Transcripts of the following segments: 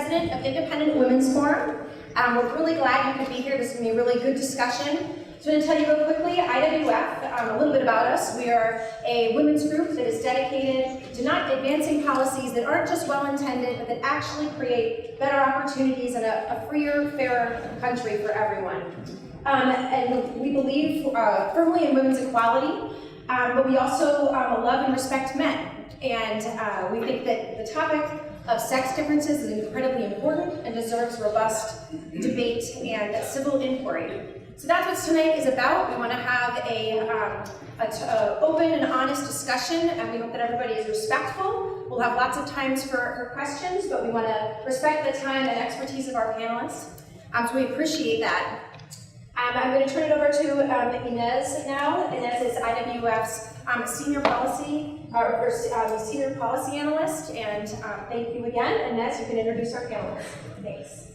president of Independent Women's Forum. We're really glad you could be here. This is going to be a really good discussion. So I'm going to tell you real quickly, IWF, a little bit about us. We are a women's group that is dedicated to not advancing policies that aren't just well-intended, but that actually create better opportunities and a freer, fairer country for everyone. And we believe firmly in women's equality, but we also love and respect men. And we think that the topic of sex differences is incredibly important and deserves robust debate and civil inquiry. So that's what tonight is about. We want to have a open and honest discussion, and we hope that everybody is respectful. We'll have lots of times for questions, but we want to respect the time and expertise of our panelists. So we appreciate that. I'm going to turn it over to Inez now. Inez is IWF's senior policy analyst, and thank you again. Inez, you can introduce our panelists. Thanks.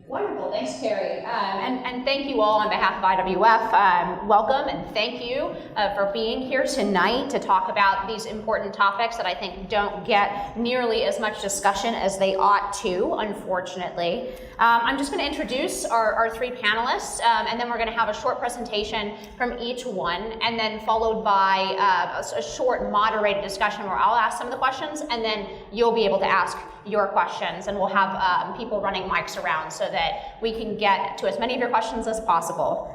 Wonderful, thanks, Carrie. And thank you all on behalf of IWF. Welcome and thank you for being here tonight to talk about these important topics that I think don't get nearly as much discussion as they ought to, unfortunately. I'm just going to introduce our three panelists, and then we're going to have a short presentation from each one, and then followed by a short moderated discussion where I'll ask some of the questions, and then you'll be able to ask your questions, and we'll have people running mics around so that we can get to as many of your questions as possible.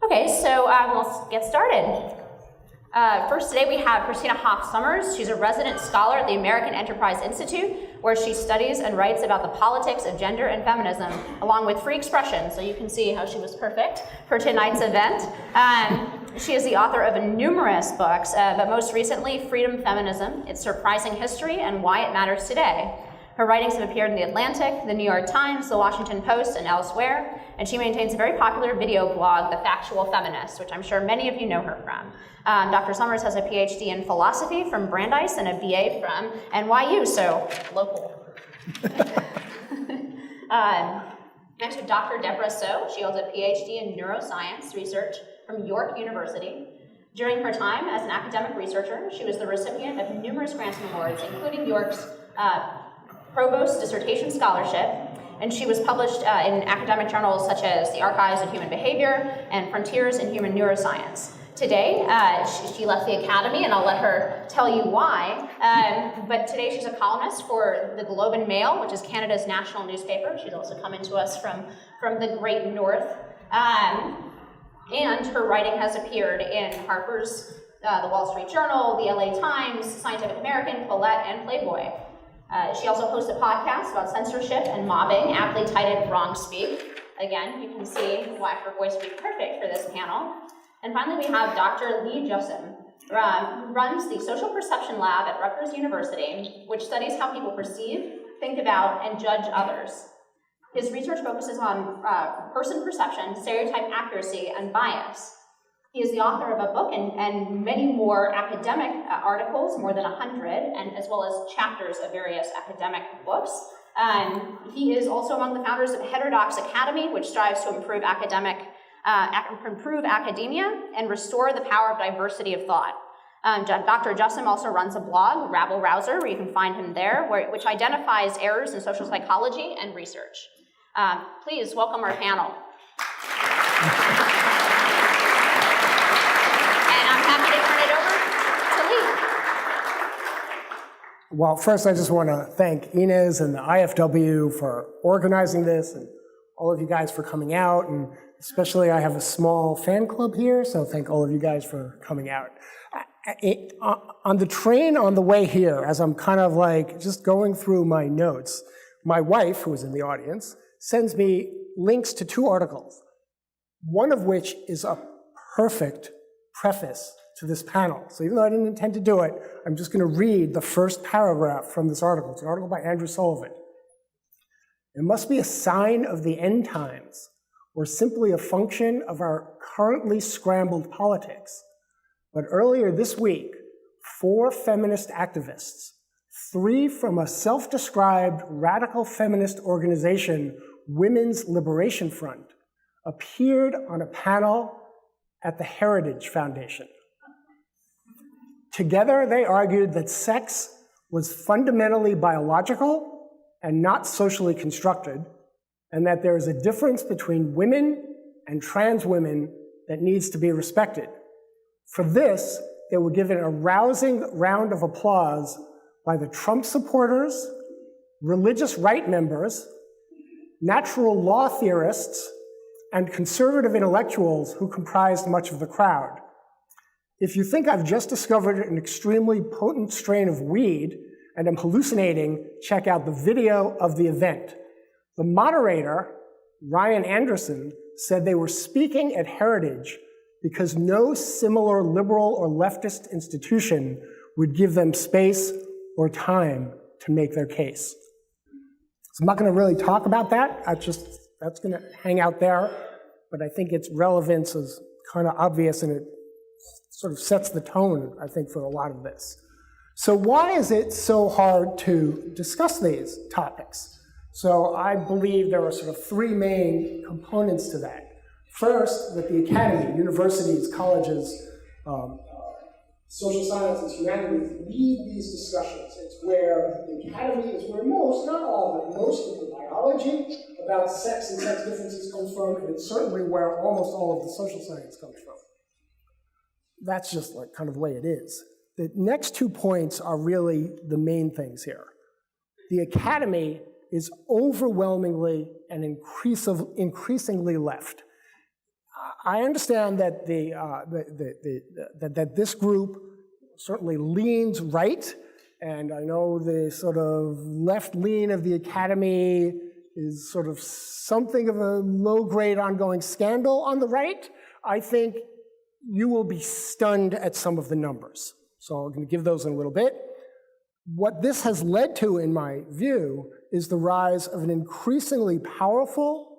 Okay, so let's get started. First today we have Christina Hoff Sommers. She's a resident scholar at the American Enterprise Institute, where she studies and writes about the politics of gender and feminism, along with free expression, so you can see how she was perfect for tonight's event. She is the author of numerous books, but most recently, Freedom Feminism, Its Surprising History and Why It Matters Today. Her writings have appeared in The Atlantic, The New York Times, The Washington Post, and elsewhere, and she maintains a very popular video blog, The Factual Feminist, which I'm sure many of you know her from. Dr. Sommers has a PhD in philosophy from Brandeis and a BA from NYU, so local. Next we have Dr. Debra Soh. She holds a PhD in neuroscience research from York University. During her time as an academic researcher, she was the recipient of numerous grants and awards, including York's Provost Dissertation Scholarship, and she was published in academic journals such as the Archives of Human Behavior and Frontiers in Human Neuroscience. Today, she left the academy, and I'll let her tell you why, but today she's a columnist for the Globe and Mail, which is Canada's national newspaper. She's also coming to us from the Great North, and her writing has appeared in Harper's, the Wall Street Journal, the LA Times, Scientific American, Colette, and Playboy. She also hosts a podcast about censorship and mobbing, aptly titled Wrong Speak. Again, you can see why her voice would be perfect for this panel. And finally, we have Dr. Jussim, who runs the Social Perception Lab at Rutgers University, which studies how people perceive, think about, and judge others. His research focuses on person perception, stereotype accuracy, and bias. He is the author of a book and many more academic articles, more than 100, and as well as chapters of various academic books. He is also among the founders of Heterodox Academy, which strives to improve academia and restore the power of diversity of thought. Dr. Jussim also runs a blog, Rabble Rouser, where you can find him there, which identifies errors in social psychology and research. Please welcome our panel. Happy to turn it over to Lee. Well, first I just want to thank Inez and the IFW for organizing this, and all of you guys for coming out, and especially I have a small fan club here, so thank all of you guys for coming out. On the train on the way here, as I'm kind of like just going through my notes, my wife, who is in the audience, sends me links to 2 articles, one of which is a perfect preface to this panel. So even though I didn't intend to do it, I'm just going to read the first paragraph from this article. It's an article by Andrew Sullivan. It must be a sign of the end times, or simply a function of our currently scrambled politics. But earlier this week, 4 feminist activists, 3 from a self-described radical feminist organization, Women's Liberation Front, appeared on a panel at the Heritage Foundation. Together, they argued that sex was fundamentally biological and not socially constructed, and that there is a difference between women and trans women that needs to be respected. For this, they were given a rousing round of applause by the Trump supporters, religious right members, natural law theorists, and conservative intellectuals who comprised much of the crowd. If you think I've just discovered an extremely potent strain of weed and am hallucinating, check out the video of the event. The moderator, Ryan Anderson, said they were speaking at Heritage because no similar liberal or leftist institution would give them space or time to make their case. So I'm not going to really talk about that. That's going to hang out there, but I think its relevance is kind of obvious, and it sort of sets the tone, I think, for a lot of this. So why is it so hard to discuss these topics? So I believe there are sort of three main components to that. First, that the academy, universities, colleges, social sciences, humanities lead these discussions. It's where the academy is where most, not all, but most of the biology about sex and sex differences comes from, and it's certainly where almost all of the social science comes from. That's just like kind of the way it is. The next 2 points are really the main things here. The academy is overwhelmingly and increasingly left. I understand that that this group certainly leans right, and I know the sort of left lean of the academy is sort of something of a low-grade ongoing scandal on the right. I think you will be stunned at some of the numbers. So I'm going to give those in a little bit. What this has led to, in my view, is the rise of an increasingly powerful,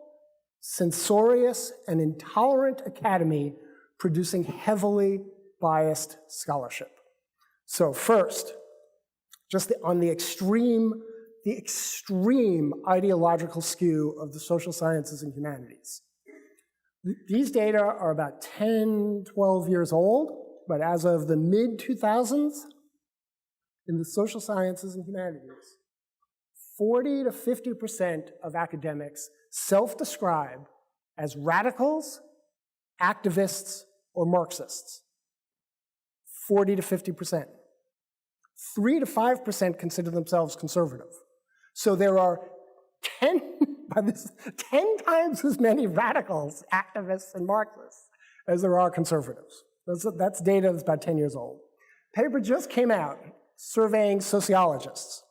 censorious, and intolerant academy producing heavily biased scholarship. So first, just on the extreme ideological skew of the social sciences and humanities. These data are about 10, 12 years old, but as of the mid-2000s, in the social sciences and humanities, 40 to 50% of academics self-describe as radicals, activists, or Marxists. 40 to 50%. 3 to 5% consider themselves conservative. So there are 10 times as many radicals, activists, and Marxists as there are conservatives. That's data that's about 10 years old. Paper just came out surveying sociologists.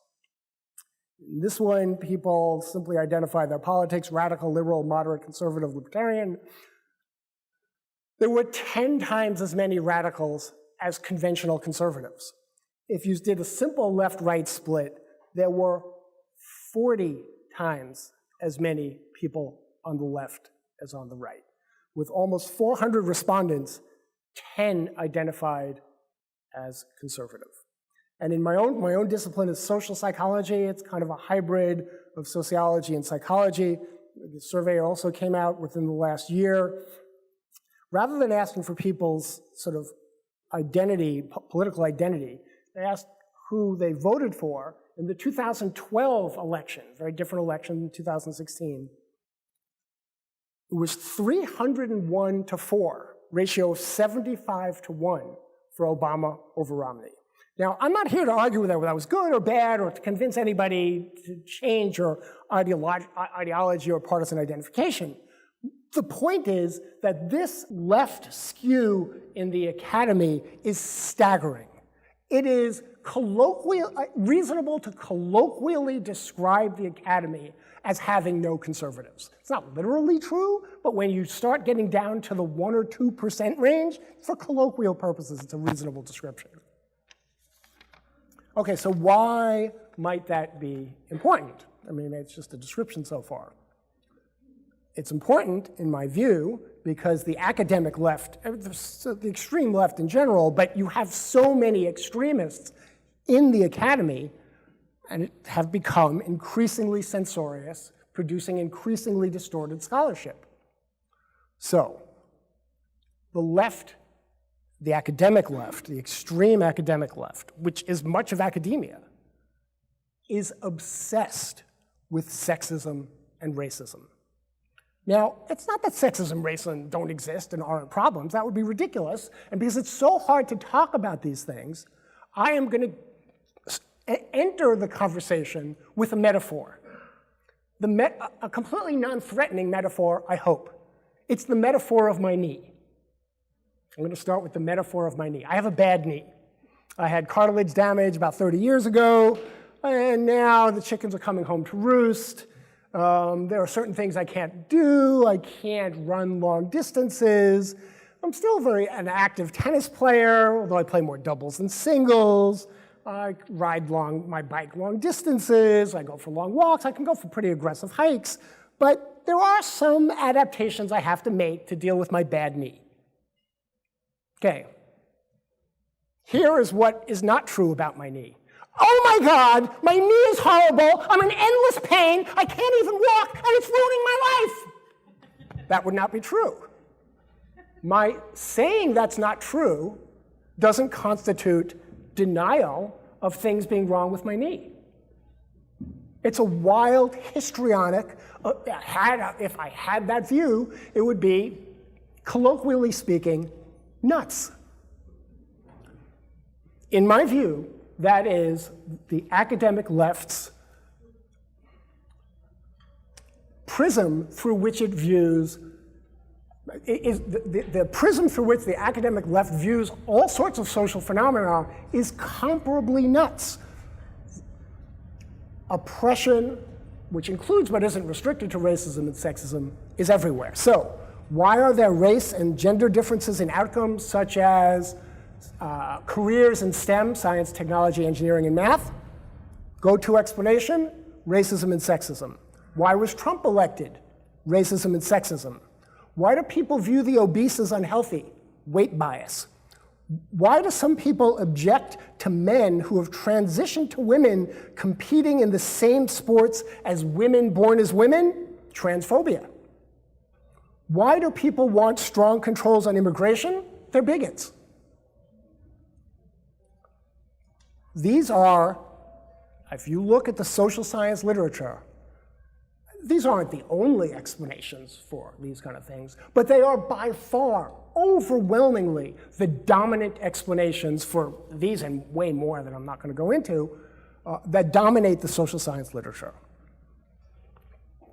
In this one, people simply identify their politics: radical, liberal, moderate, conservative, libertarian. There were 10 times as many radicals as conventional conservatives. If you did a simple left-right split, there were 40 times as many people on the left as on the right. With almost 400 respondents, 10 identified as conservative. And in my own discipline is social psychology. It's kind of a hybrid of sociology and psychology. The survey also came out within the last year. Rather than asking for people's sort of identity, political identity, they asked who they voted for in the 2012 election, very different election than 2016. It was 301 to 4, ratio of 75 to 1 for Obama over Romney. Now, I'm not here to argue whether that was good or bad or to convince anybody to change your ideology or partisan identification. The point is that this left skew in the academy is staggering. It is reasonable to colloquially describe the academy as having no conservatives. It's not literally true, but when you start getting down to the 1 or 2% range, for colloquial purposes, it's a reasonable description. Okay, so why might that be important? I mean, it's just a description so far. It's important, in my view, because the academic left, the extreme left in general, but you have so many extremists in the academy and have become increasingly censorious, producing increasingly distorted scholarship. So, the left, the academic left, the extreme academic left, which is much of academia, is obsessed with sexism and racism. Now, it's not that sexism and racism don't exist and aren't problems. That would be ridiculous. And because it's so hard to talk about these things, I am going to enter the conversation with a metaphor. A completely non-threatening metaphor, I hope. It's the metaphor of my knee. I'm going to start with the metaphor of my knee. I have a bad knee. I had cartilage damage about 30 years ago, and now the chickens are coming home to roost. There are certain things I can't do. I can't run long distances. I'm still an active tennis player, although I play more doubles than singles. I ride my bike long distances. I go for long walks. I can go for pretty aggressive hikes. But there are some adaptations I have to make to deal with my bad knee. Okay. Here is what is not true about my knee. Oh my God, my knee is horrible. I'm in endless pain. I can't even walk, and it's ruining my life. That would not be true. My saying that's not true doesn't constitute denial of things being wrong with my knee. It's a wild, histrionic, if I had that view, it would be, colloquially speaking, nuts. In my view, that is the academic left's prism through which it views, the prism through which the academic left views all sorts of social phenomena is comparably nuts. Oppression, which includes but isn't restricted to racism and sexism, is everywhere. So, why are there race and gender differences in outcomes such as careers in STEM, science, technology, engineering, and math? Go-to explanation, racism and sexism. Why was Trump elected? Racism and sexism. Why do people view the obese as unhealthy? Weight bias. Why do some people object to men who have transitioned to women competing in the same sports as women born as women? Transphobia. Why do people want strong controls on immigration? They're bigots. These are, if you look at the social science literature, these aren't the only explanations for these kind of things, but they are by far, overwhelmingly, the dominant explanations for these and way more that I'm not going to go into, that dominate the social science literature.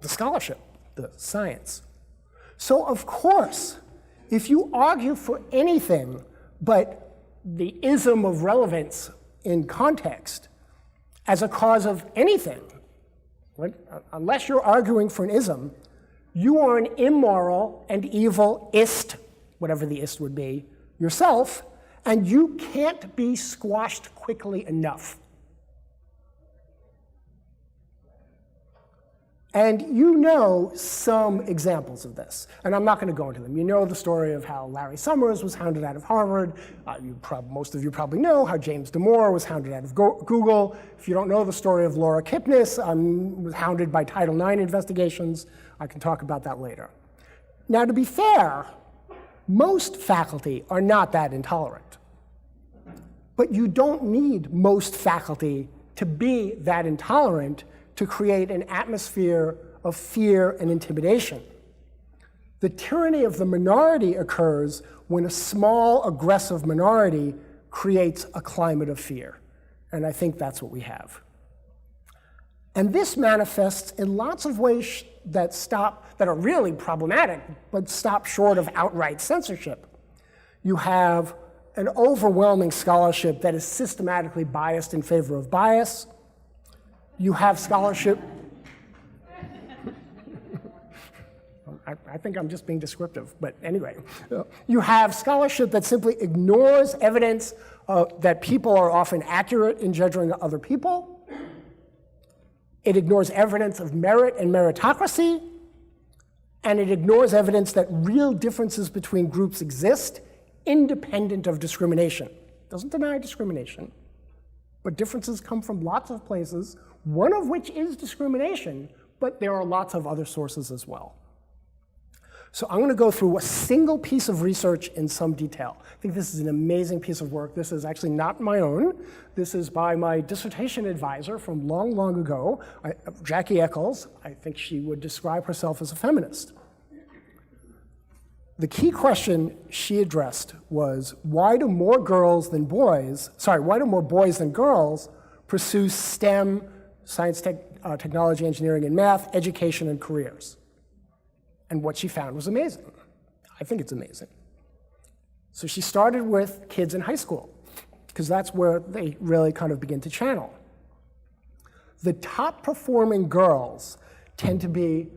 The scholarship, the science. So of course, if you argue for anything but the ism of relevance in context as a cause of anything, unless you're arguing for an ism, you are an immoral and evil ist, whatever the ist would be, yourself, and you can't be squashed quickly enough. And you know some examples of this, and I'm not going to go into them. You know the story of how Larry Summers was hounded out of Harvard. Most of you probably know how James Damore was hounded out of Google. If you don't know the story of Laura Kipnis, was hounded by Title IX investigations. I can talk about that later. Now, to be fair, most faculty are not that intolerant. But you don't need most faculty to be that intolerant to create an atmosphere of fear and intimidation. The tyranny of the minority occurs when a small, aggressive minority creates a climate of fear. And I think that's what we have. And this manifests in lots of ways that are really problematic, but stop short of outright censorship. You have an overwhelming scholarship that is systematically biased in favor of bias. You have scholarship. I think I'm just being descriptive, but anyway. You have scholarship that simply ignores evidence that people are often accurate in judging other people. It ignores evidence of merit and meritocracy. And it ignores evidence that real differences between groups exist independent of discrimination. It doesn't deny discrimination, but differences come from lots of places, one of which is discrimination, but there are lots of other sources as well. So I'm going to go through a single piece of research in some detail. I think this is an amazing piece of work. This is actually not my own. This is by my dissertation advisor from long, long ago, Jackie Eccles. I think she would describe herself as a feminist. The key question she addressed was, why do more boys than girls pursue STEM, science, technology, engineering, and math, education, and careers? And what she found was amazing. I think it's amazing. So she started with kids in high school, because that's where they really kind of begin to channel. The top performing girls tend to be,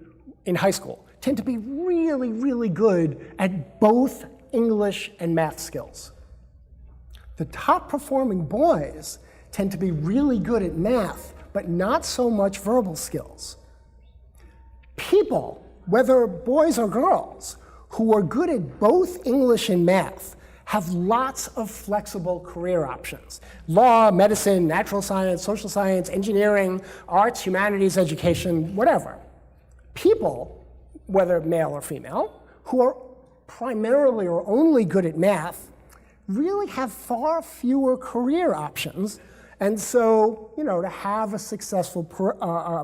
in high school, tend to be really, really good at both English and math skills. The top performing boys tend to be really good at math, but not so much verbal skills. People, whether boys or girls, who are good at both English and math have lots of flexible career options. Law, medicine, natural science, social science, engineering, arts, humanities, education, whatever. People, whether male or female, who are primarily or only good at math, really have far fewer career options. And so, to have a successful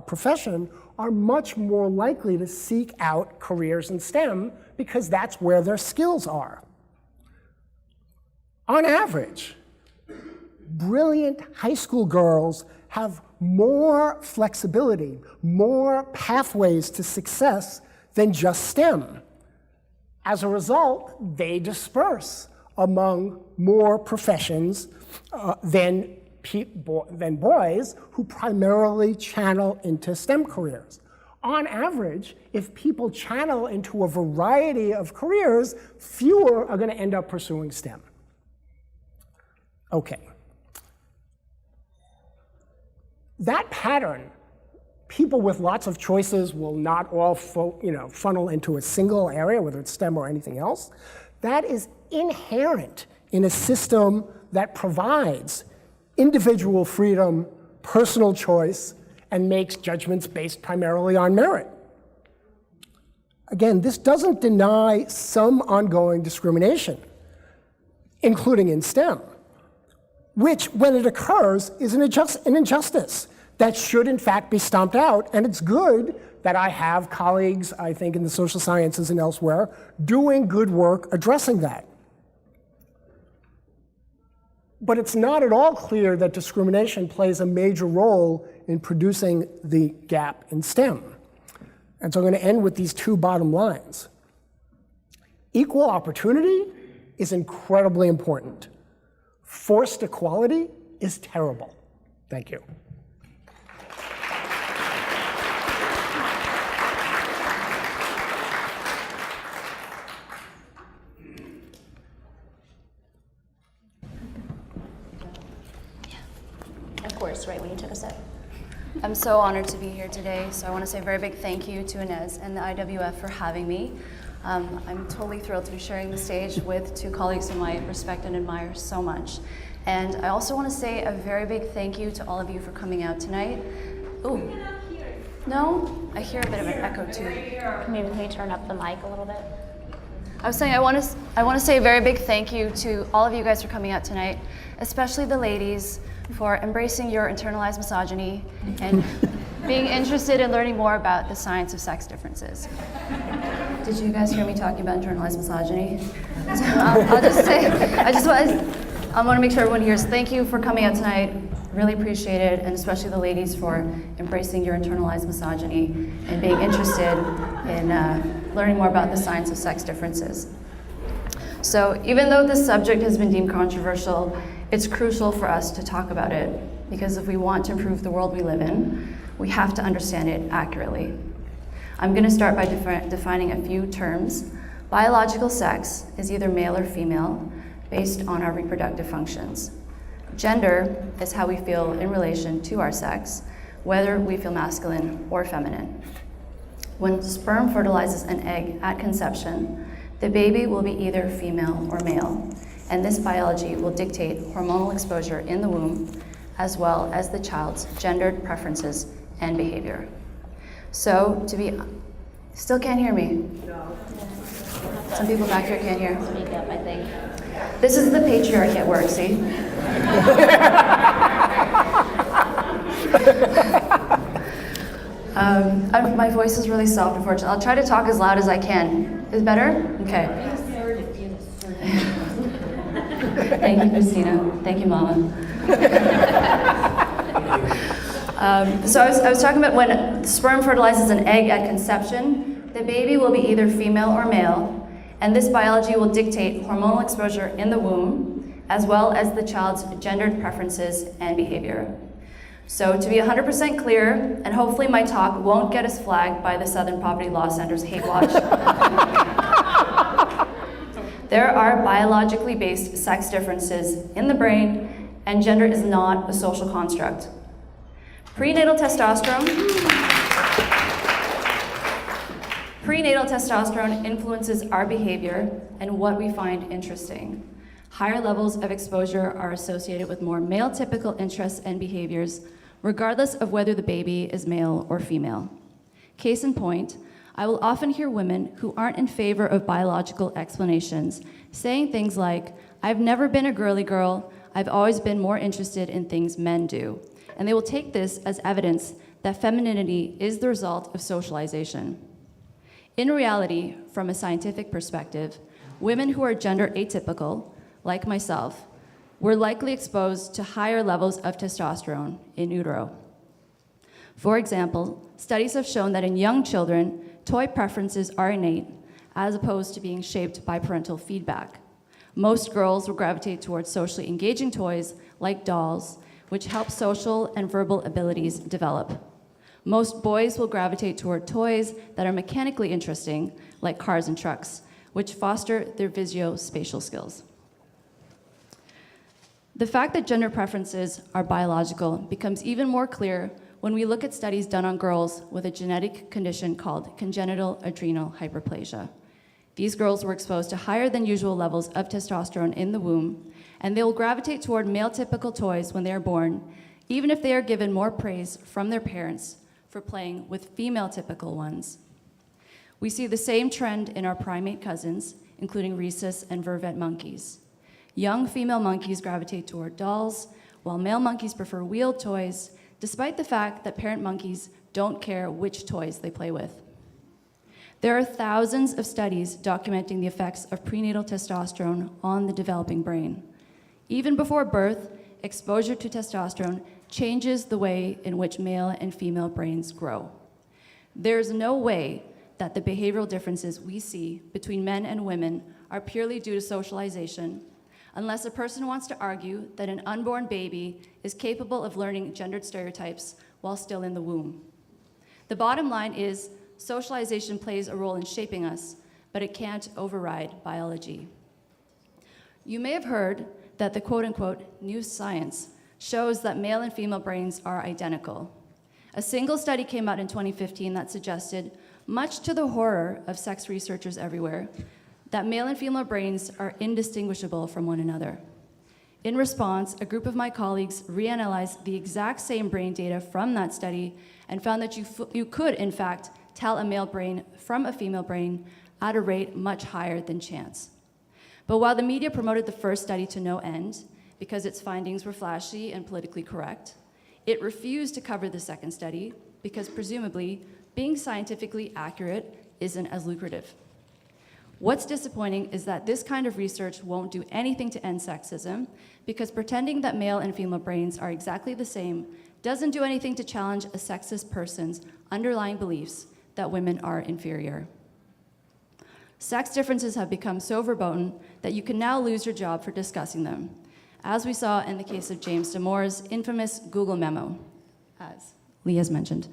profession are much more likely to seek out careers in STEM because that's where their skills are. On average, brilliant high school girls have more flexibility, more pathways to success than just STEM. As a result, they disperse among more professions than boys who primarily channel into STEM careers. On average, if people channel into a variety of careers, fewer are going to end up pursuing STEM. Okay. That pattern, people with lots of choices will not all funnel into a single area, whether it's STEM or anything else. That is inherent in a system that provides individual freedom, personal choice, and makes judgments based primarily on merit. Again, this doesn't deny some ongoing discrimination, including in STEM, which, when it occurs, is an injustice that should, in fact, be stomped out. And it's good that I have colleagues, I think, in the social sciences and elsewhere, doing good work addressing that. But it's not at all clear that discrimination plays a major role in producing the gap in STEM. And so I'm going to end with these two bottom lines. Equal opportunity is incredibly important. Forced equality is terrible. Thank you. Of course, right when you took a sip. I'm so honored to be here today, so I want to say a very big thank you to Inez and the IWF for having me. I'm totally thrilled to be sharing the stage with two colleagues whom I respect and admire so much. And I also want to say a very big thank you to all of you for coming out tonight. Ooh. No? I hear a bit of an echo too. Maybe can you turn up the mic a little bit? I was saying I want to say a very big thank you to all of you guys for coming out tonight, especially the ladies, for embracing your internalized misogyny and being interested in learning more about the science of sex differences. Did you guys hear me talking about internalized misogyny? I'll just say, I want to make sure everyone hears, thank you for coming out tonight. Really appreciate it, and especially the ladies for embracing your internalized misogyny and being interested in learning more about the science of sex differences. So even though this subject has been deemed controversial, it's crucial for us to talk about it, because if we want to improve the world we live in, we have to understand it accurately. I'm going to start by defining a few terms. Biological sex is either male or female, based on our reproductive functions. Gender is how we feel in relation to our sex, whether we feel masculine or feminine. When sperm fertilizes an egg at conception, the baby will be either female or male, and this biology will dictate hormonal exposure in the womb, as well as the child's gendered preferences and behavior. So, still can't hear me? No. Some people back here can't hear. Speak up, I think. This is the patriarchy at work, see? My voice is really soft, unfortunately. I'll try to talk as loud as I can. Is it better? Okay. Thank you, Christina. Thank you, Mama. So I was talking about when sperm fertilizes an egg at conception, the baby will be either female or male, and this biology will dictate hormonal exposure in the womb, as well as the child's gendered preferences and behavior. So to be 100% clear, and hopefully my talk won't get us flagged by the Southern Poverty Law Center's hate watch, there are biologically based sex differences in the brain, and gender is not a social construct. Prenatal testosterone influences our behavior and what we find interesting. Higher levels of exposure are associated with more male-typical interests and behaviors, regardless of whether the baby is male or female. Case in point, I will often hear women who aren't in favor of biological explanations saying things like, "I've never been a girly girl, I've always been more interested in things men do." And they will take this as evidence that femininity is the result of socialization. In reality, from a scientific perspective, women who are gender atypical, like myself, were likely exposed to higher levels of testosterone in utero. For example, studies have shown that in young children, toy preferences are innate, as opposed to being shaped by parental feedback. Most girls will gravitate towards socially engaging toys, like dolls, which help social and verbal abilities develop. Most boys will gravitate toward toys that are mechanically interesting, like cars and trucks, which foster their visuospatial skills. The fact that gender preferences are biological becomes even more clear when we look at studies done on girls with a genetic condition called congenital adrenal hyperplasia. These girls were exposed to higher than usual levels of testosterone in the womb, and they will gravitate toward male-typical toys when they are born, even if they are given more praise from their parents for playing with female-typical ones. We see the same trend in our primate cousins, including rhesus and vervet monkeys. Young female monkeys gravitate toward dolls, while male monkeys prefer wheeled toys, despite the fact that parent monkeys don't care which toys they play with. There are thousands of studies documenting the effects of prenatal testosterone on the developing brain. Even before birth, exposure to testosterone changes the way in which male and female brains grow. There's no way that the behavioral differences we see between men and women are purely due to socialization, unless a person wants to argue that an unborn baby is capable of learning gendered stereotypes while still in the womb. The bottom line is socialization plays a role in shaping us, but it can't override biology. You may have heard that the quote-unquote new science shows that male and female brains are identical. A single study came out in 2015 that suggested, much to the horror of sex researchers everywhere, that male and female brains are indistinguishable from one another. In response, a group of my colleagues reanalyzed the exact same brain data from that study and found that you could, in fact, tell a male brain from a female brain at a rate much higher than chance. But while the media promoted the first study to no end, because its findings were flashy and politically correct, it refused to cover the second study because presumably being scientifically accurate isn't as lucrative. What's disappointing is that this kind of research won't do anything to end sexism, because pretending that male and female brains are exactly the same doesn't do anything to challenge a sexist person's underlying beliefs that women are inferior. Sex differences have become so verboten that you can now lose your job for discussing them, as we saw in the case of James Damore's infamous Google memo, as Lee has mentioned.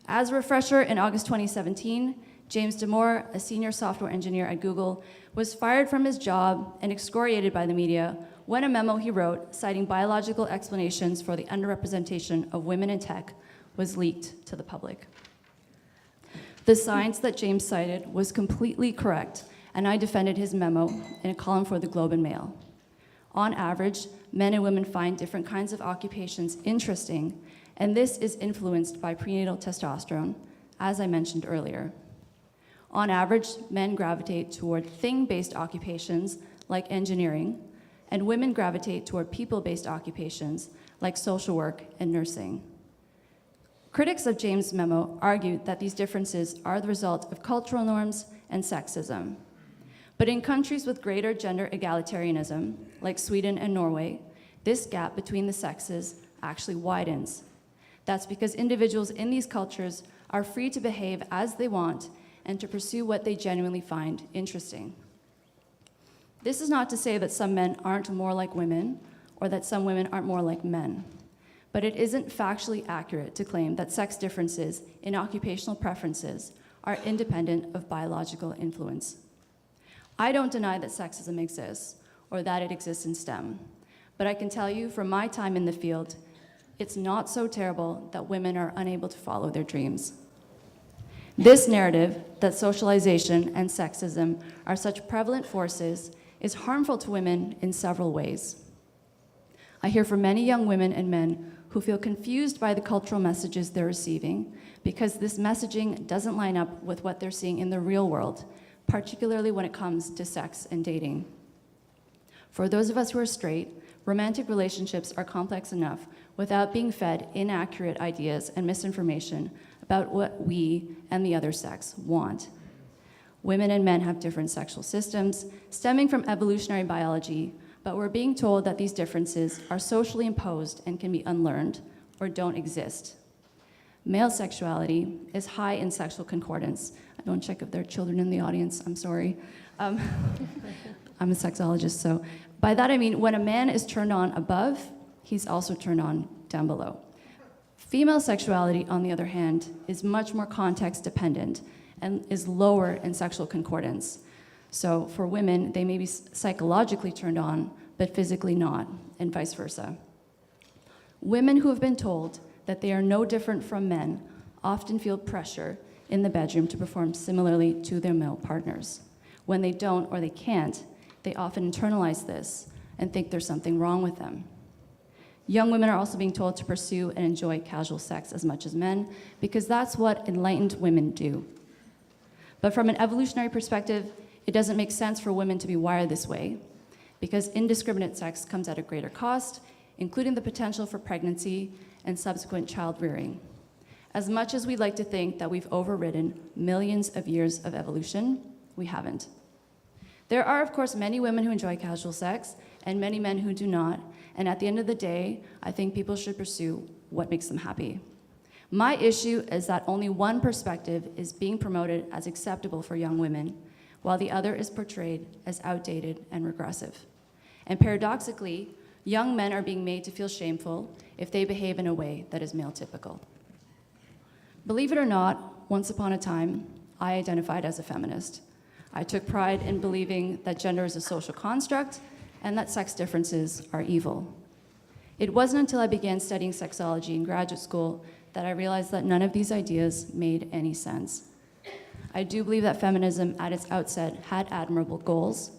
As a refresher, in August 2017, James Damore, a senior software engineer at Google, was fired from his job and excoriated by the media when a memo he wrote citing biological explanations for the underrepresentation of women in tech was leaked to the public. The science that James cited was completely correct, and I defended his memo in a column for the Globe and Mail. On average, men and women find different kinds of occupations interesting, and this is influenced by prenatal testosterone, as I mentioned earlier. On average, men gravitate toward thing-based occupations like engineering, and women gravitate toward people-based occupations like social work and nursing. Critics of James' memo argued that these differences are the result of cultural norms and sexism. But in countries with greater gender egalitarianism, like Sweden and Norway, this gap between the sexes actually widens. That's because individuals in these cultures are free to behave as they want and to pursue what they genuinely find interesting. This is not to say that some men aren't more like women or that some women aren't more like men, but it isn't factually accurate to claim that sex differences in occupational preferences are independent of biological influence. I don't deny that sexism exists or that it exists in STEM, but I can tell you from my time in the field, it's not so terrible that women are unable to follow their dreams. This narrative that socialization and sexism are such prevalent forces is harmful to women in several ways. I hear from many young women and men who feel confused by the cultural messages they're receiving because this messaging doesn't line up with what they're seeing in the real world, particularly when it comes to sex and dating. For those of us who are straight, romantic relationships are complex enough without being fed inaccurate ideas and misinformation about what we and the other sex want. Women and men have different sexual systems stemming from evolutionary biology, but we're being told that these differences are socially imposed and can be unlearned or don't exist. Male sexuality is high in sexual concordance. I don't check if there are children in the audience, I'm sorry. I'm a sexologist, so by that I mean when a man is turned on above, he's also turned on down below. Female sexuality, on the other hand, is much more context dependent and is lower in sexual concordance. So for women, they may be psychologically turned on, but physically not, and vice versa. Women who have been told that they are no different from men often feel pressure in the bedroom to perform similarly to their male partners. When they don't or they can't, they often internalize this and think there's something wrong with them. Young women are also being told to pursue and enjoy casual sex as much as men because that's what enlightened women do. But from an evolutionary perspective, it doesn't make sense for women to be wired this way because indiscriminate sex comes at a greater cost, including the potential for pregnancy and subsequent child rearing. As much as we'd like to think that we've overridden millions of years of evolution, we haven't. There are, of course, many women who enjoy casual sex and many men who do not, and at the end of the day, I think people should pursue what makes them happy. My issue is that only one perspective is being promoted as acceptable for young women, while the other is portrayed as outdated and regressive. And paradoxically, young men are being made to feel shameful if they behave in a way that is male-typical. Believe it or not, once upon a time, I identified as a feminist. I took pride in believing that gender is a social construct and that sex differences are evil. It wasn't until I began studying sexology in graduate school that I realized that none of these ideas made any sense. I do believe that feminism at its outset had admirable goals,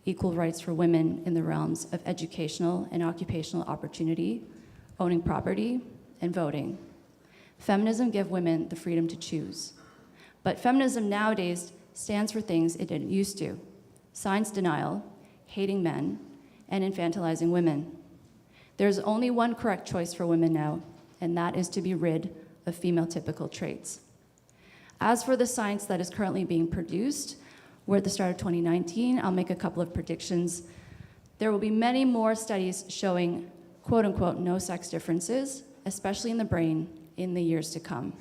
equal rights for women in the realms of educational and occupational opportunity, owning property, and voting. Feminism gave women the freedom to choose. But feminism nowadays stands for things it didn't used to: science denial, hating men, and infantilizing women. There's only one correct choice for women now, and that is to be rid of female-typical traits. As for the science that is currently being produced, we're at the start of 2019. I'll make a couple of predictions. There will be many more studies showing quote-unquote no sex differences, especially in the brain, in the years to come.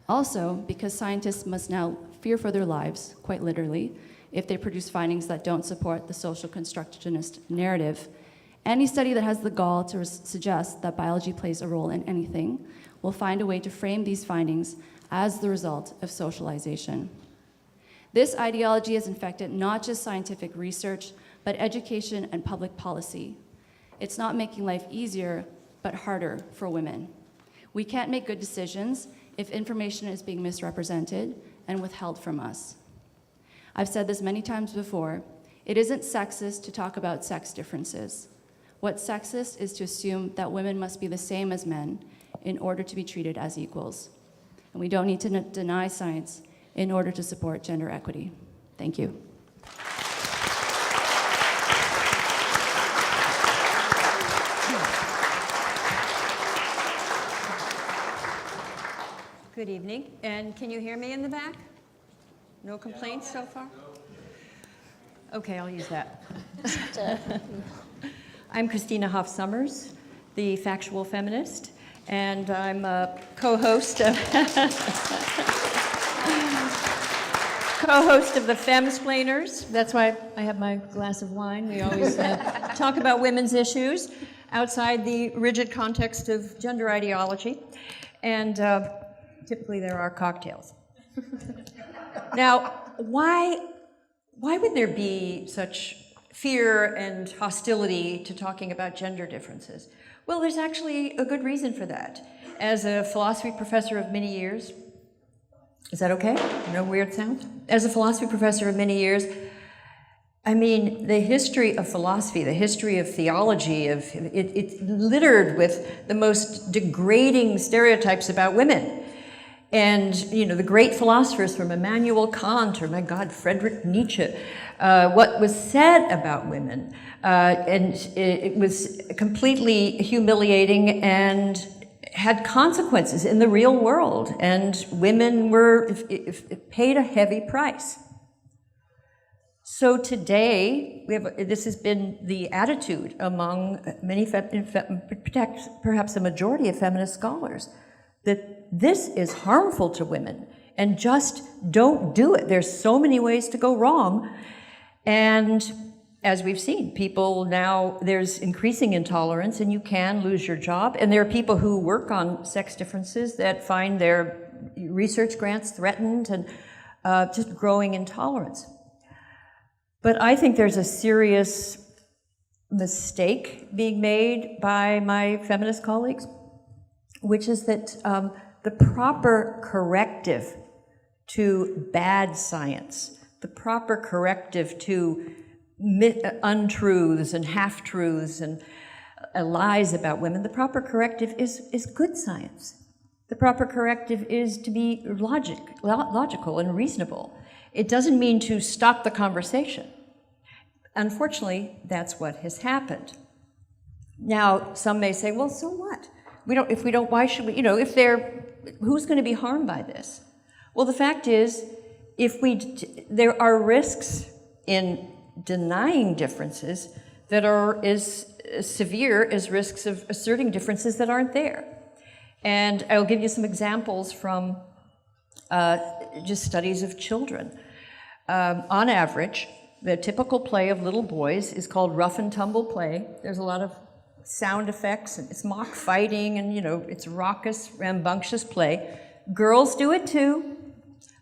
Also, because scientists must now fear for their lives, quite literally, if they produce findings that don't support the social constructionist narrative, any study that has the gall to suggest that biology plays a role in anything will find a way to frame these findings as the result of socialization. This ideology has infected not just scientific research, but education and public policy. It's not making life easier, but harder for women. We can't make good decisions if information is being misrepresented and withheld from us. I've said this many times before, it isn't sexist to talk about sex differences. What's sexist is to assume that women must be the same as men in order to be treated as equals. And we don't need to deny science in order to support gender equity. Thank you. Good evening. And can you hear me in the back? No complaints so far? Okay, I'll use that. I'm Christina Hoff Sommers, the factual feminist, and I'm a co-host of the Femsplainers. That's why I have my glass of wine. We always talk about women's issues outside the rigid context of gender ideology, and typically there are cocktails. Now, why would there be such fear and hostility to talking about gender differences? Well, there's actually a good reason for that. As a philosophy professor of many years, is that okay? No weird sound? As a philosophy professor of many years, I mean, the history of philosophy, the history of theology, it's littered with the most degrading stereotypes about women. And, you know, the great philosophers from Immanuel Kant, or my God, Friedrich Nietzsche, what was said about women, and it was completely humiliating and had consequences in the real world, and women were paid a heavy price. So today, this has been the attitude among many, perhaps a majority of feminist scholars, that this is harmful to women, and just don't do it. There's so many ways to go wrong. And as we've seen, people now, there's increasing intolerance, and you can lose your job. And there are people who work on sex differences that find their research grants threatened, and just growing intolerance. But I think there's a serious mistake being made by my feminist colleagues, which is that the proper corrective to bad science, the proper corrective to untruths and half-truths and lies about women, the proper corrective is good science. The proper corrective is to be logical and reasonable. It doesn't mean to stop the conversation. Unfortunately, that's what has happened. Now, some may say, well, so what? If we don't, why should we, who's going to be harmed by this? Well, the fact is, there are risks in denying differences that are as severe as risks of asserting differences that aren't there. And I'll give you some examples from just studies of children. On average, the typical play of little boys is called rough and tumble play. There's a lot of sound effects, and it's mock fighting, and it's raucous, rambunctious play. Girls do it too,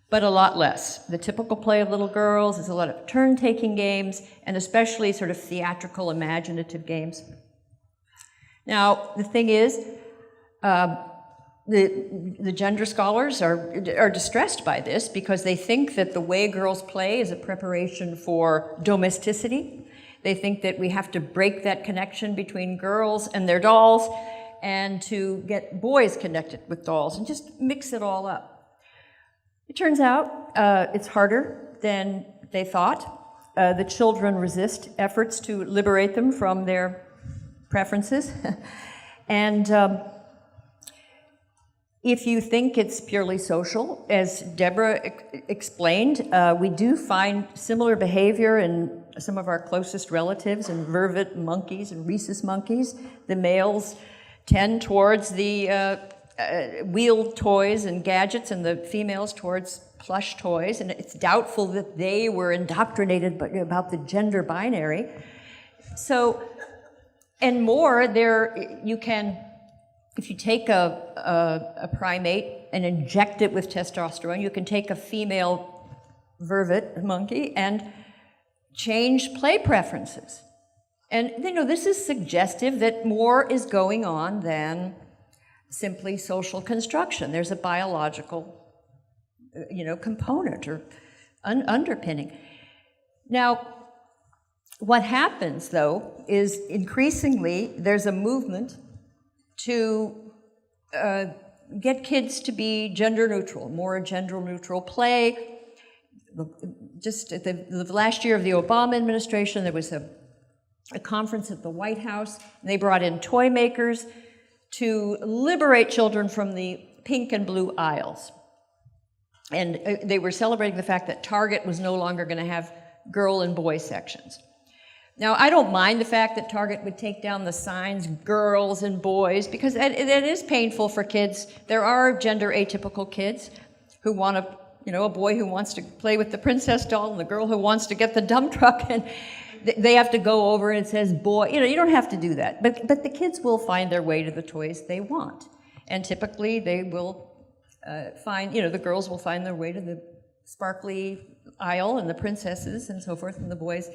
but a lot less. The typical play of little girls is a lot of turn-taking games, and especially sort of theatrical, imaginative games. Now, the thing is, the gender scholars are distressed by this because they think that the way girls play is a preparation for domesticity. They think that we have to break that connection between girls and their dolls and to get boys connected with dolls and just mix it all up. It turns out it's harder than they thought. The children resist efforts to liberate them from their preferences. And if you think it's purely social, as Debra explained, we do find similar behavior in some of our closest relatives, in vervet monkeys and rhesus monkeys. The males tend towards the wheeled toys and gadgets, and the females towards plush toys, and it's doubtful that they were indoctrinated about the gender binary. So, and more, you can, if you take a primate and inject it with testosterone, you can take a female vervet monkey and change play preferences. And this is suggestive that more is going on than simply social construction. There's a biological, component or underpinning. Now, what happens, though, is increasingly there's a movement to get kids to be gender neutral, more gender neutral play. Just at the last year of the Obama administration, there was a conference at the White House, and they brought in toy makers to liberate children from the pink and blue aisles. And they were celebrating the fact that Target was no longer going to have girl and boy sections. Now, I don't mind the fact that Target would take down the signs, girls and boys, because that is painful for kids. There are gender atypical kids who want to, a boy who wants to play with the princess doll and the girl who wants to get the dump truck, and they have to go over and it says boy. You don't have to do that. But the kids will find their way to the toys they want. And typically they will find, the girls will find their way to the sparkly aisle and the princesses and so forth, and the boys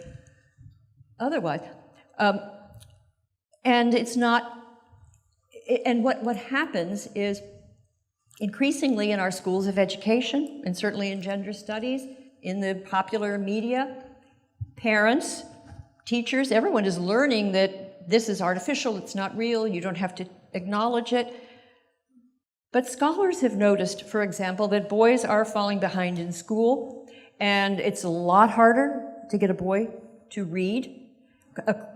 otherwise. And it's not, and what happens is increasingly in our schools of education, and certainly in gender studies, in the popular media, parents, teachers, everyone is learning that this is artificial, it's not real, you don't have to acknowledge it. But scholars have noticed, for example, that boys are falling behind in school, and it's a lot harder to get a boy to read.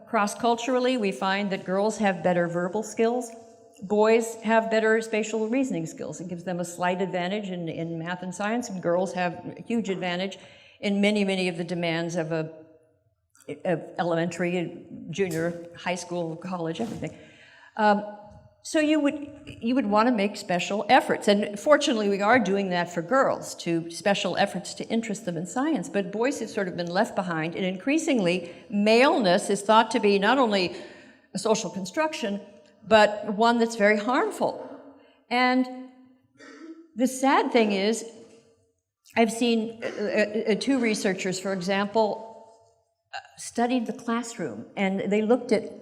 Cross-culturally, we find that girls have better verbal skills. Boys have better spatial reasoning skills. It gives them a slight advantage in math and science, and girls have a huge advantage in many of the demands of elementary, junior, high school, college, everything. So you would want to make special efforts, and fortunately we are doing that for girls, to special efforts to interest them in science, but boys have sort of been left behind, and increasingly maleness is thought to be not only a social construction, but one that's very harmful. And the sad thing is, I've seen two researchers, for example, studied the classroom, and they looked at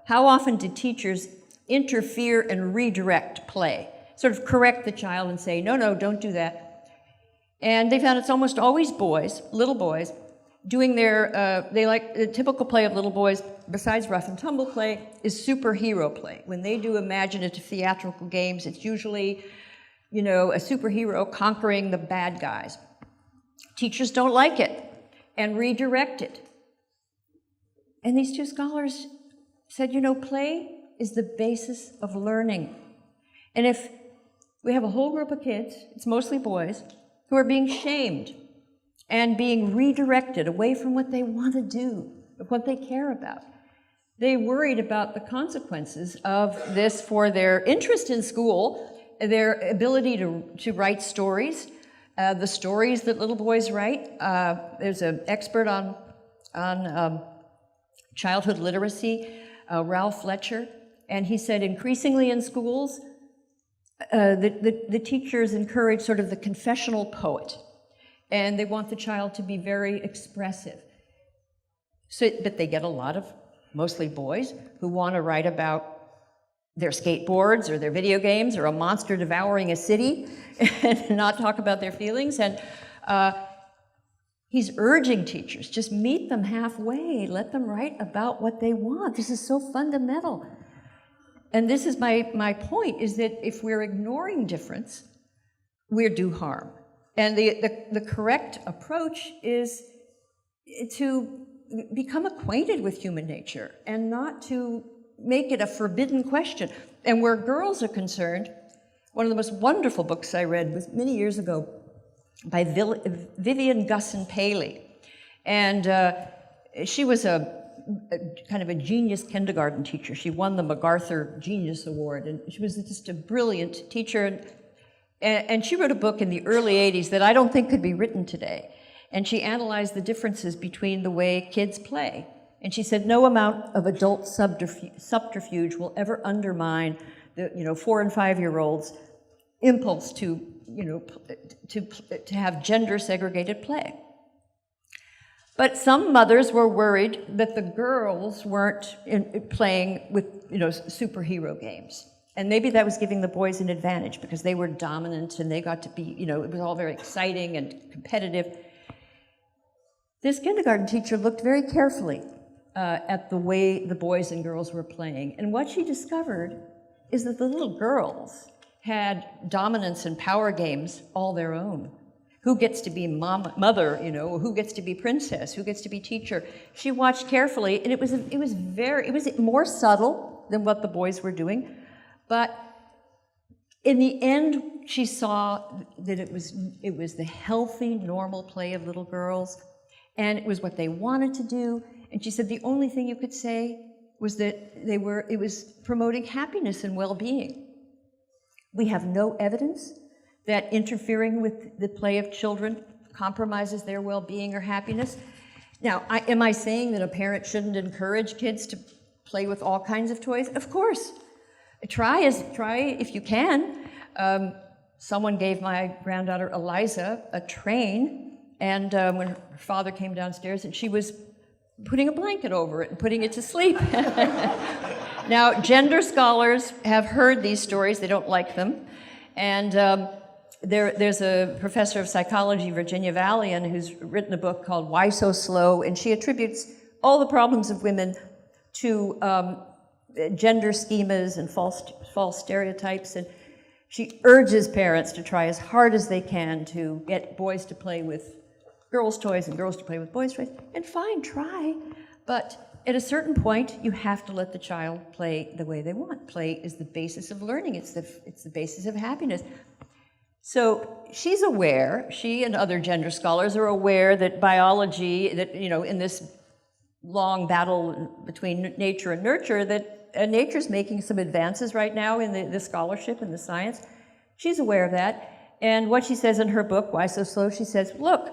how often did teachers interfere and redirect play, sort of correct the child and say, no, don't do that. And they found it's almost always boys, little boys, doing their, they like, the typical play of little boys, besides rough and tumble play, is superhero play. When they do imaginative theatrical games, it's usually, a superhero conquering the bad guys. Teachers don't like it and redirect it. And these two scholars said, play is the basis of learning. And if we have a whole group of kids, it's mostly boys, who are being shamed and being redirected away from what they want to do, what they care about, they worried about the consequences of this for their interest in school, their ability to write stories, the stories that little boys write. There's an expert on childhood literacy, Ralph Fletcher, and he said increasingly in schools, the teachers encourage sort of the confessional poet, and they want the child to be very expressive. But they get a lot of, mostly boys, who want to write about their skateboards or their video games or a monster devouring a city and not talk about their feelings. And he's urging teachers, just meet them halfway, let them write about what they want. This is so fundamental. And this is my point, is that if we're ignoring difference, we're do harm. And the correct approach is to become acquainted with human nature and not to make it a forbidden question. And where girls are concerned, one of the most wonderful books I read was many years ago by Vivian Gusson Paley. And she was a kind of a genius kindergarten teacher. She won the MacArthur Genius Award, and she was just a brilliant teacher. And she wrote a book in the early 80s that I don't think could be written today. And she analyzed the differences between the way kids play. And she said no amount of adult subterfuge will ever undermine the 4 and 5-year-olds' impulse to have gender segregated play. But some mothers were worried that the girls weren't playing with superhero games. And maybe that was giving the boys an advantage because they were dominant and they got to be, it was all very exciting and competitive. This kindergarten teacher looked very carefully at the way the boys and girls were playing. And what she discovered is that the little girls had dominance and power games all their own. Who gets to be mother, you know, who gets to be princess, who gets to be teacher. She watched carefully, and it was more subtle than what the boys were doing, but in the end, she saw that it was the healthy, normal play of little girls, and it was what they wanted to do. And she said the only thing you could say was that it was promoting happiness and well-being. We have no evidence that interfering with the play of children compromises their well-being or happiness. Now, am I saying that a parent shouldn't encourage kids to play with all kinds of toys? Of course. Try if you can. Someone gave my granddaughter Eliza a train, and when her father came downstairs, and she was putting a blanket over it and putting it to sleep. Now, gender scholars have heard these stories. They don't like them. And there's a professor of psychology, Virginia Valian, who's written a book called Why So Slow? And she attributes all the problems of women to gender schemas and false stereotypes. And she urges parents to try as hard as they can to get boys to play with girls' toys and girls to play with boys' toys. And fine, try. But at a certain point, you have to let the child play the way they want. Play is the basis of learning. It's the basis of happiness. So she's aware, she and other gender scholars are aware that biology, that, you know, in this long battle between nature and nurture, that nature's making some advances right now in the scholarship and the science. She's aware of that. And what she says in her book, Why So Slow? She says, look,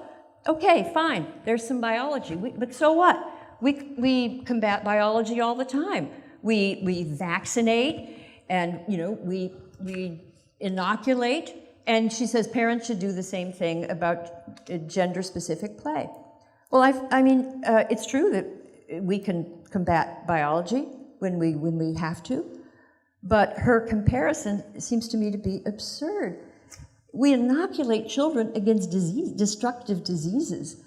okay, fine, there's some biology, but so what? We combat biology all the time. We vaccinate, and, you know, we inoculate. And she says parents should do the same thing about gender-specific play. Well, I mean, it's true that we can combat biology when we have to, but her comparison seems to me to be absurd. We inoculate children against destructive diseases.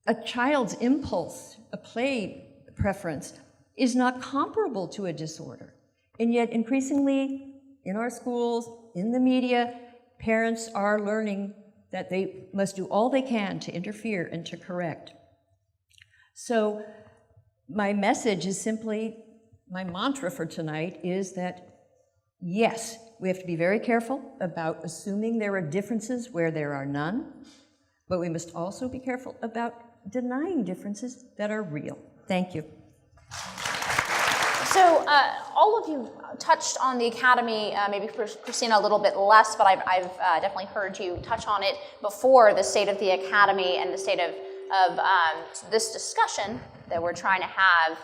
A child's impulse, a play preference, is not comparable to a disorder. And yet, increasingly, in our schools, in the media, parents are learning that they must do all they can to interfere and to correct. So my message is simply, my mantra for tonight is that, yes, we have to be very careful about assuming there are differences where there are none, but we must also be careful about denying differences that are real. Thank you. So all of you touched on the academy, maybe Christina a little bit less, but I've definitely heard you touch on it before, the state of the academy and the state of this discussion that we're trying to have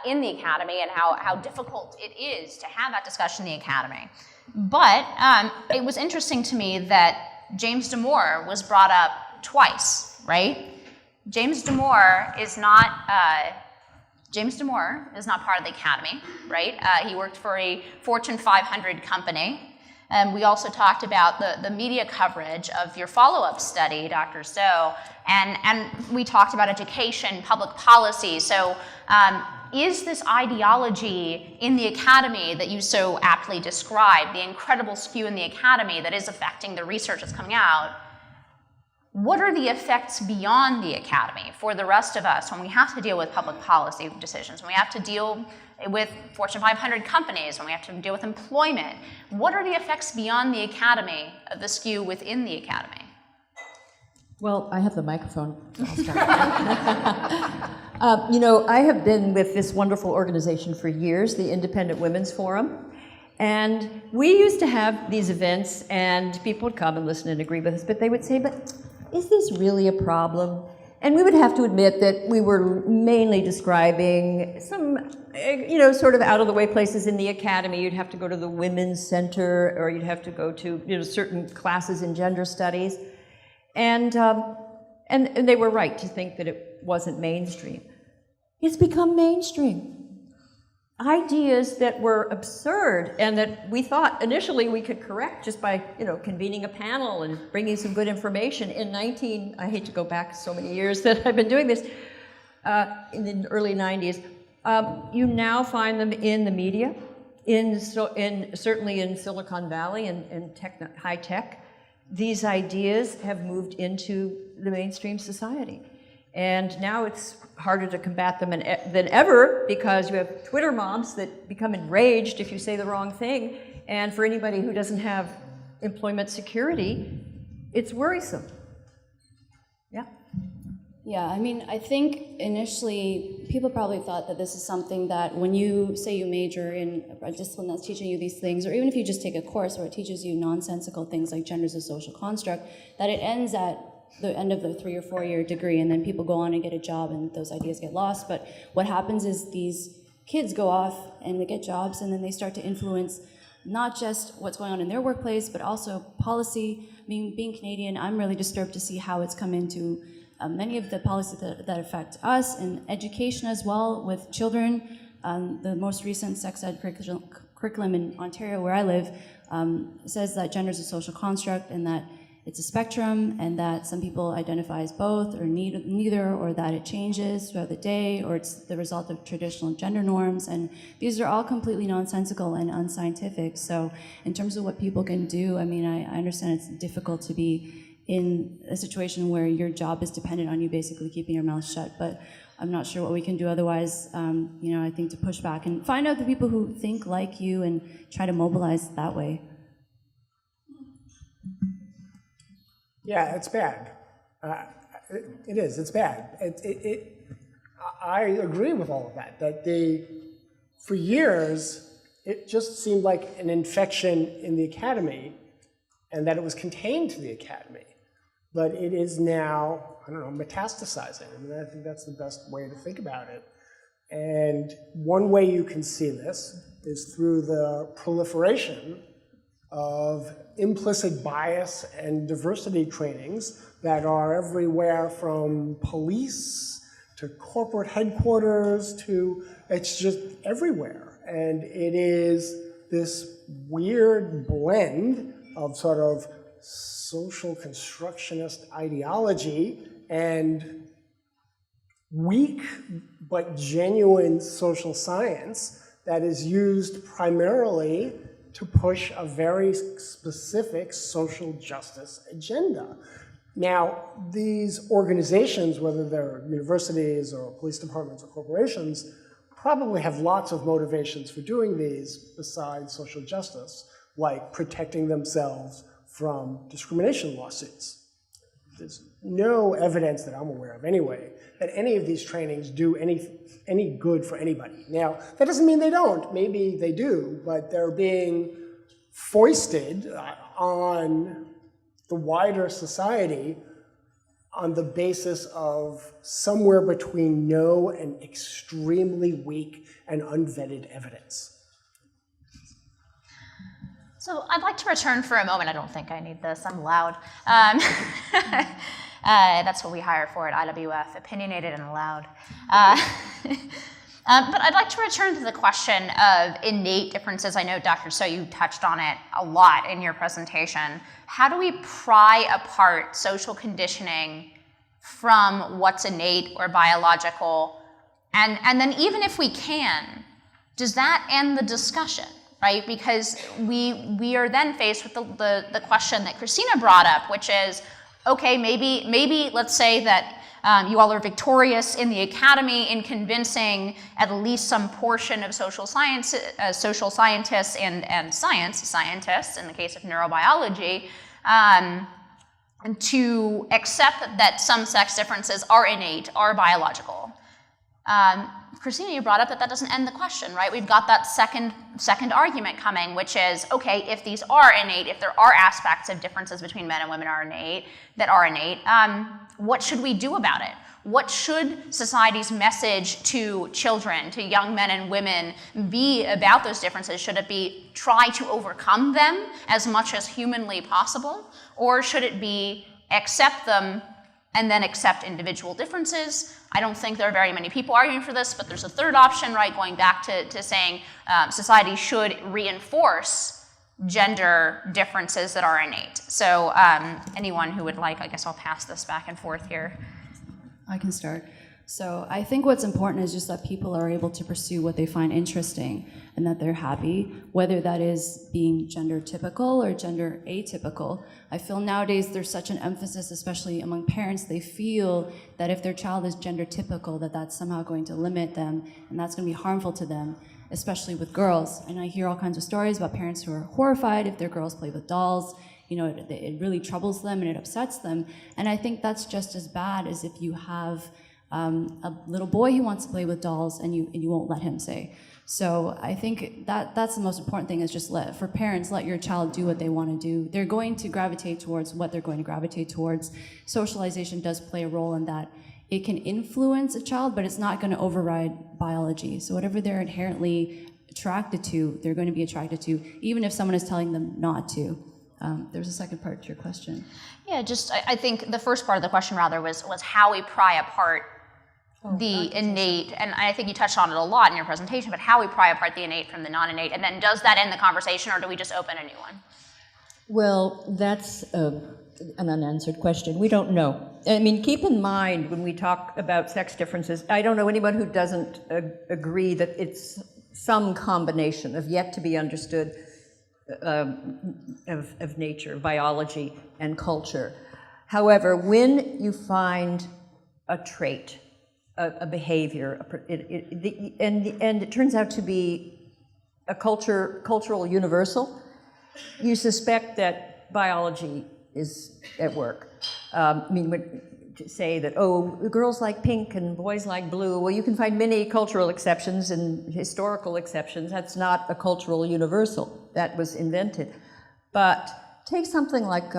in the academy, and how difficult it is to have that discussion in the academy. But it was interesting to me that James Damore was brought up twice, right? James Damore is not part of the academy, right? He worked for a Fortune 500 company. And we also talked about the media coverage of your follow-up study, Dr. Soh, and we talked about education, public policy. So is this ideology in the academy that you so aptly described, the incredible skew in the academy that is affecting the research that's coming out, what are the effects beyond the academy for the rest of us when we have to deal with public policy decisions, when we have to deal with Fortune 500 companies, when we have to deal with employment? What are the effects beyond the academy of the skew within the academy? Well, I have the microphone. I'll start. You know, I have been with this wonderful organization for years, the Independent Women's Forum. And we used to have these events, and people would come and listen and agree with us, but they would say, but is this really a problem? And we would have to admit that we were mainly describing some, you know, sort of out-of-the-way places in the academy. You'd have to go to the Women's Center, or you'd have to go to, you know, certain classes in gender studies. And they were right to think that it wasn't mainstream. It's become mainstream. Ideas that were absurd and that we thought initially we could correct just by, you know, convening a panel and bringing some good information. I hate to go back so many years that I've been doing this, in the early 90s, you now find them in the media. certainly in Silicon Valley and high tech, these ideas have moved into the mainstream society. And now it's harder to combat them than ever because you have Twitter mobs that become enraged if you say the wrong thing. And for anybody who doesn't have employment security, it's worrisome. Yeah. Yeah, I mean, I think initially people probably thought that this is something that when you say you major in a discipline that's teaching you these things, or even if you just take a course where it teaches you nonsensical things like gender as a social construct, that it ends at the end of the 3 or 4 year degree and then people go on and get a job and those ideas get lost. But what happens is these kids go off and they get jobs and then they start to influence not just what's going on in their workplace, but also policy. I mean, being Canadian, I'm really disturbed to see how it's come into many of the policies that affect us, and education as well with children. The most recent sex ed curriculum in Ontario, where I live, says that gender is a social construct and that it's a spectrum and that some people identify as both or neither, or that it changes throughout the day, or it's the result of traditional gender norms. And these are all completely nonsensical and unscientific. So in terms of what people can do, I mean, I understand it's difficult to be in a situation where your job is dependent on you basically keeping your mouth shut, but I'm not sure what we can do otherwise, I think to push back and find out the people who think like you and try to mobilize that way. Yeah, it's bad. It is, it's bad. I agree with all of that, for years, it just seemed like an infection in the academy and that it was contained to the academy. But it is now, metastasizing. I mean, I think that's the best way to think about it. And one way you can see this is through the proliferation of implicit bias and diversity trainings that are everywhere from police to corporate headquarters to, it's just everywhere. And it is this weird blend of sort of social constructionist ideology and weak but genuine social science that is used primarily to push a very specific social justice agenda. Now, these organizations, whether they're universities or police departments or corporations, probably have lots of motivations for doing these besides social justice, like protecting themselves from discrimination lawsuits. There's no evidence that I'm aware of anyway that any of these trainings do any good for anybody. Now, that doesn't mean they don't. Maybe they do, but they're being foisted on the wider society on the basis of somewhere between no and extremely weak and unvetted evidence. So I'd like to return for a moment. I don't think I need this. I'm loud. That's what we hire for at IWF, opinionated and loud. But I'd like to return to the question of innate differences. I know, Dr. Soh, you touched on it a lot in your presentation. How do we pry apart social conditioning from what's innate or biological? And then even if we can, does that end the discussion? Right, because we are then faced with the question that Christina brought up, which is, okay, maybe let's say that you all are victorious in the academy in convincing at least some portion of social scientists and science scientists, in the case of neurobiology, to accept that some sex differences are innate, are biological. Christina, you brought up that doesn't end the question, right? We've got that second argument coming, which is, okay, if these are innate, if there are aspects of differences between men and women that are innate, what should we do about it? What should society's message to children, to young men and women be about those differences? Should it be try to overcome them as much as humanly possible? Or should it be accept them and then accept individual differences? I don't think there are very many people arguing for this, but there's a third option, right, going back to saying society should reinforce gender differences that are innate. So anyone who would like, I guess I'll pass this back and forth here. I can start. So I think what's important is just that people are able to pursue what they find interesting and that they're happy, whether that is being gender typical or gender atypical. I feel nowadays there's such an emphasis, especially among parents, they feel that if their child is gender typical, that that's somehow going to limit them and that's going to be harmful to them, especially with girls. And I hear all kinds of stories about parents who are horrified if their girls play with dolls. You know, it really troubles them and it upsets them. And I think that's just as bad as if you have a little boy who wants to play with dolls and you won't let him, say. So I think that's the most important thing, is just for parents, let your child do what they want to do. They're going to gravitate towards what they're going to gravitate towards. Socialization does play a role in that. It can influence a child, but it's not going to override biology. So whatever they're inherently attracted to, they're going to be attracted to, even if someone is telling them not to. There's a second part to your question. Yeah, just I think the first part of the question rather was how we pry apart the innate, and I think you touched on it a lot in your presentation, but how we pry apart the innate from the non-innate, and then does that end the conversation, or do we just open a new one? Well, that's an unanswered question. We don't know. I mean, keep in mind when we talk about sex differences, I don't know anyone who doesn't agree that it's some combination of yet to be understood of nature, biology, and culture. However, when you find a trait, a behavior, and it turns out to be a cultural universal, you suspect that biology is at work. I mean, to say that, oh, girls like pink and boys like blue, well, you can find many cultural exceptions and historical exceptions. That's not a cultural universal. That was invented. But take something like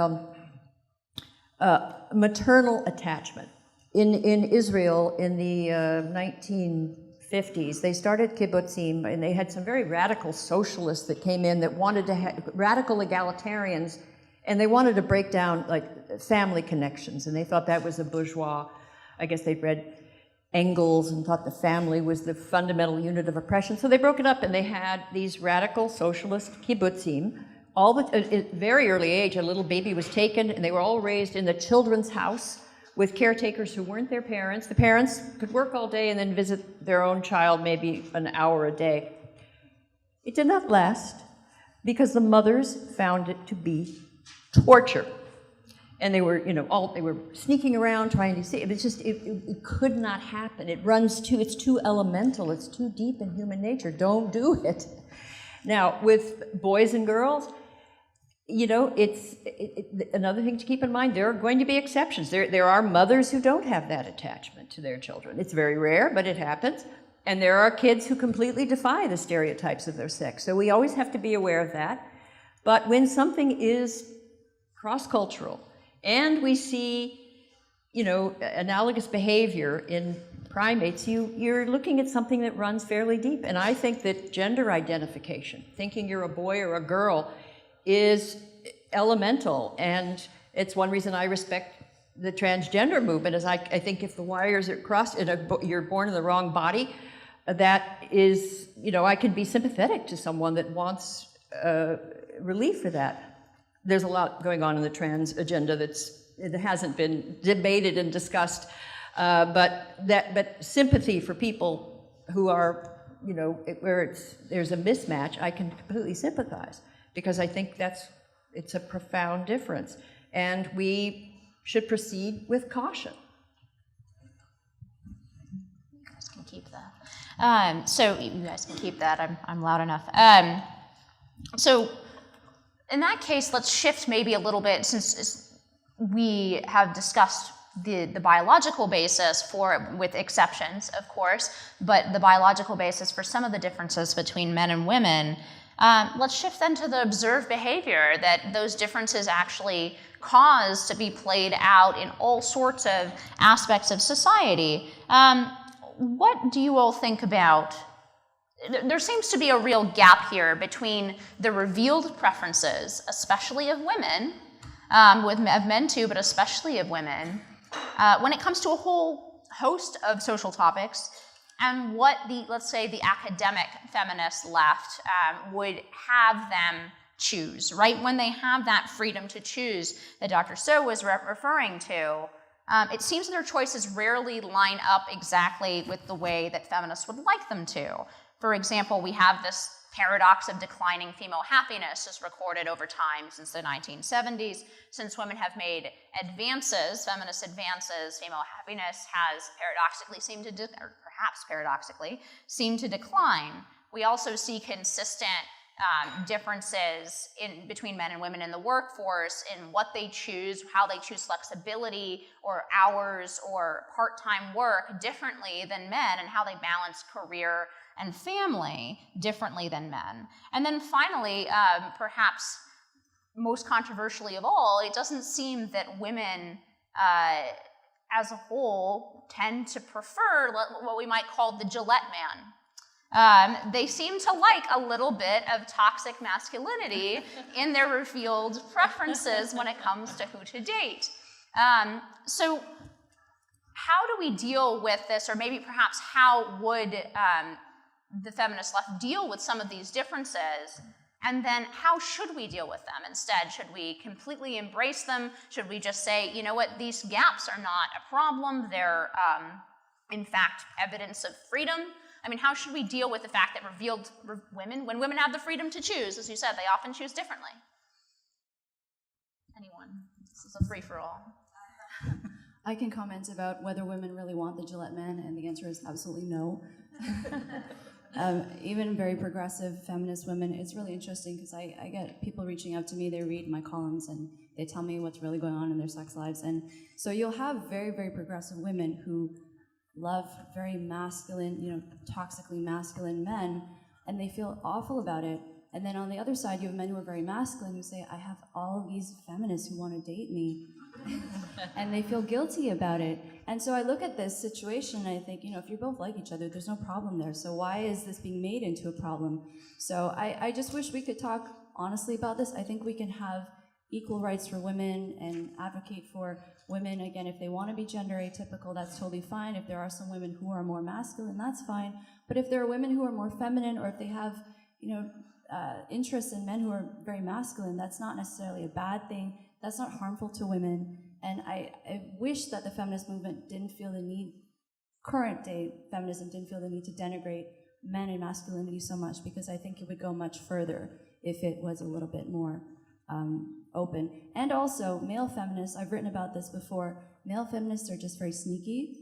maternal attachment. In Israel, in the 1950s, they started kibbutzim, and they had some very radical socialists that came in that wanted to have radical egalitarians, and they wanted to break down like family connections, and they thought that was a bourgeois. I guess they'd read Engels and thought the family was the fundamental unit of oppression. So they broke it up, and they had these radical socialist kibbutzim. At a very early age, a little baby was taken, and they were all raised in the children's house with caretakers who weren't their parents. The parents could work all day and then visit their own child maybe an hour a day. It did not last because the mothers found it to be torture. And they were, they were sneaking around trying to see. It was just, it could not happen. It's too elemental. It's too deep in human nature. Don't do it. Now, with boys and girls, another thing to keep in mind, there are going to be exceptions. There are mothers who don't have that attachment to their children. It's very rare, but it happens. And there are kids who completely defy the stereotypes of their sex. So we always have to be aware of that. But when something is cross-cultural, and we see, analogous behavior in primates, you're looking at something that runs fairly deep. And I think that gender identification, thinking you're a boy or a girl, is elemental, and it's one reason I respect the transgender movement. Is I think if the wires are crossed and you're born in the wrong body, that is, I can be sympathetic to someone that wants relief for that. There's a lot going on in the trans agenda it hasn't been debated and discussed, but sympathy for people who are, where there's a mismatch, I can completely sympathize. Because I think it's a profound difference. And we should proceed with caution. You guys can keep that. So you guys can keep that, I'm loud enough. So in that case, let's shift maybe a little bit, since we have discussed the biological basis with exceptions, of course, but the biological basis for some of the differences between men and women. Let's shift then to the observed behavior that those differences actually cause to be played out in all sorts of aspects of society. What do you all think about? There seems to be a real gap here between the revealed preferences, especially of women, of men too, but especially of women, when it comes to a whole host of social topics, and what let's say the academic feminist left would have them choose, right? When they have that freedom to choose that Dr. Soh was referring to, it seems that their choices rarely line up exactly with the way that feminists would like them to. For example, we have this paradox of declining female happiness is recorded over time since the 1970s. Since women have made advances, feminist advances, female happiness has paradoxically seemed to decline. We also see consistent differences between men and women in the workforce in what they choose, how they choose flexibility or hours or part-time work differently than men, and how they balance career and family differently than men. And then finally, perhaps most controversially of all, it doesn't seem that women as a whole tend to prefer what we might call the Gillette man. They seem to like a little bit of toxic masculinity in their revealed preferences when it comes to who to date. So how do we deal with this, or maybe perhaps how would the feminist left deal with some of these differences? And then how should we deal with them instead? Should we completely embrace them? Should we just say, you know what, these gaps are not a problem, they're in fact evidence of freedom? I mean, how should we deal with the fact that when women have the freedom to choose, as you said, they often choose differently? Anyone? This is a free-for-all. I can comment about whether women really want the Gillette man, and the answer is absolutely no. Even very progressive feminist women, it's really interesting because I get people reaching out to me, they read my columns and they tell me what's really going on in their sex lives. And so you'll have very, very progressive women who love very masculine, toxically masculine men, and they feel awful about it. And then on the other side, you have men who are very masculine who say, I have all of these feminists who want to date me. And they feel guilty about it. And so I look at this situation and I think, if you both like each other, there's no problem there. So why is this being made into a problem? So I just wish we could talk honestly about this. I think we can have equal rights for women and advocate for women. Again, if they want to be gender atypical, that's totally fine. If there are some women who are more masculine, that's fine. But if there are women who are more feminine, or if they have, interests in men who are very masculine, that's not necessarily a bad thing. That's not harmful to women. And I wish that the feminist movement didn't feel the need, current day feminism didn't feel the need to denigrate men and masculinity so much, because I think it would go much further if it was a little bit more open. And also, male feminists, I've written about this before, male feminists are just very sneaky.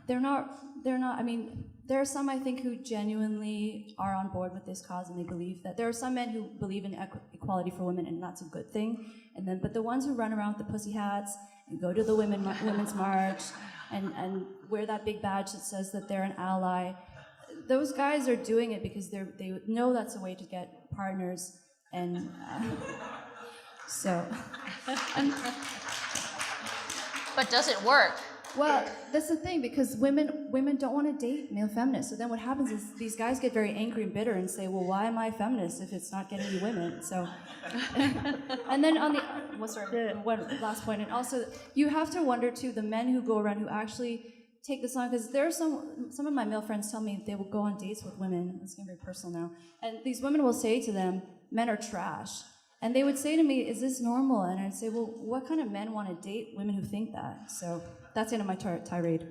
They're not, I mean, there are some, I think, who genuinely are on board with this cause and they believe that. There are some men who believe in equality for women, and that's a good thing. And then, but the ones who run around with the pussy hats and go to the Women's March and wear that big badge that says that they're an ally, those guys are doing it because they know that's a way to get partners. And so... But does it work? Well, that's the thing, because women don't want to date male feminists. So then what happens is these guys get very angry and bitter and say, well, why am I a feminist if it's not getting you women? So, and then on the, one last point, and also you have to wonder too, the men who go around who actually take this on, because there are some of my male friends tell me they will go on dates with women. It's getting very personal now. And these women will say to them, men are trash. And they would say to me, is this normal? And I'd say, well, what kind of men want to date women who think that? So that's the end of my tirade.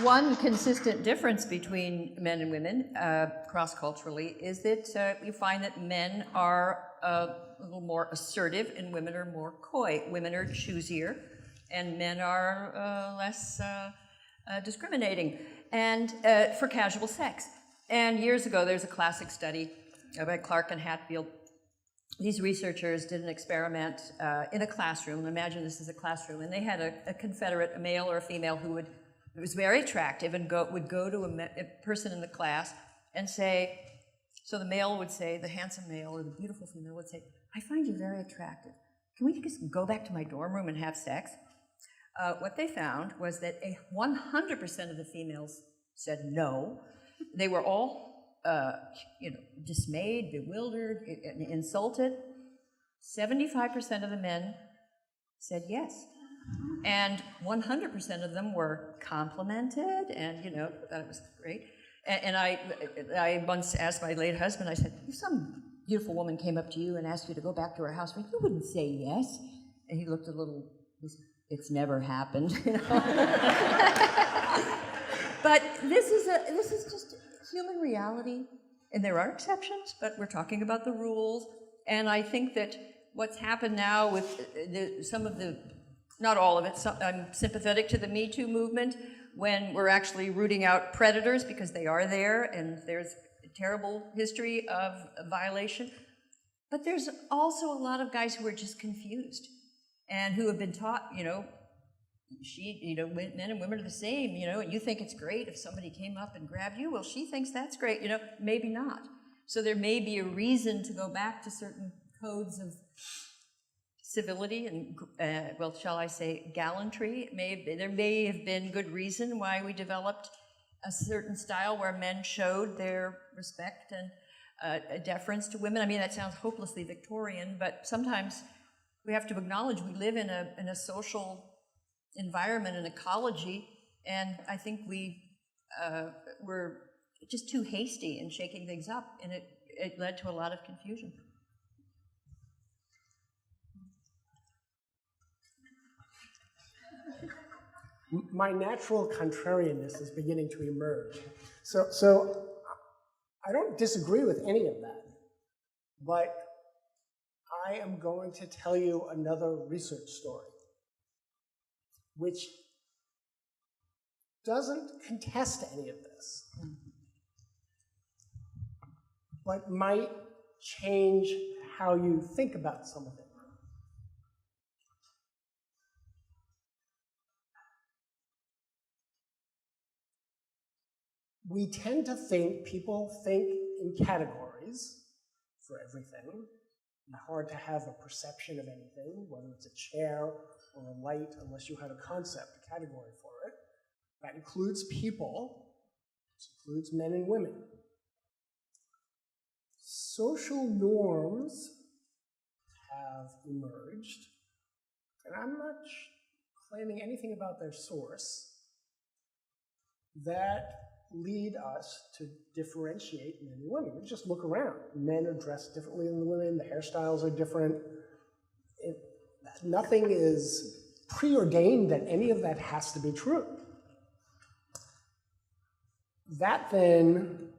One consistent difference between men and women, cross-culturally, is that you find that men are a little more assertive and women are more coy. Women are choosier and men are less discriminating, and for casual sex. And years ago, there's a classic study by Clark and Hatfield. These researchers did an experiment in a classroom. Imagine this is a classroom, and they had a confederate, a male or a female, who was very attractive and would go to a person in the class and say, so the male would say, the handsome male or the beautiful female would say, I find you very attractive. Can we just go back to my dorm room and have sex? What they found was that 100% of the females said no. They were all, dismayed, bewildered, insulted. 75% of the men said yes. And 100% of them were complimented and, thought it was great. And I once asked my late husband, I said, beautiful woman came up to you and asked you to go back to her house, you wouldn't say yes. And he looked a little, it's never happened. You know? But this is just human reality. And there are exceptions, but we're talking about the rules. And I think that what's happened now with some of the, not all of it, I'm sympathetic to the Me Too movement when we're actually rooting out predators because they are there and there's a terrible history of violation. But there's also a lot of guys who are just confused and who have been taught, men and women are the same, and you think it's great if somebody came up and grabbed you. Well, she thinks that's great, maybe not. So there may be a reason to go back to certain codes of civility and, shall I say, gallantry. There may have been good reason why we developed a certain style where men showed their respect and a deference to women. I mean, that sounds hopelessly Victorian, but sometimes we have to acknowledge we live in a social environment and ecology, and I think we're just too hasty in shaking things up, and it led to a lot of confusion. My natural contrarianness is beginning to emerge. So I don't disagree with any of that, but I am going to tell you another research story, which doesn't contest any of this, but might change how you think about some of it. We tend to think, people think in categories for everything. It's hard to have a perception of anything, whether it's a chair or a light, unless you had a concept, a category for it. That includes people, it includes men and women. Social norms have emerged, and I'm not claiming anything about their source, that lead us to differentiate men and women. We just look around. Men are dressed differently than the women, the hairstyles are different. Nothing is preordained that any of that has to be true. That then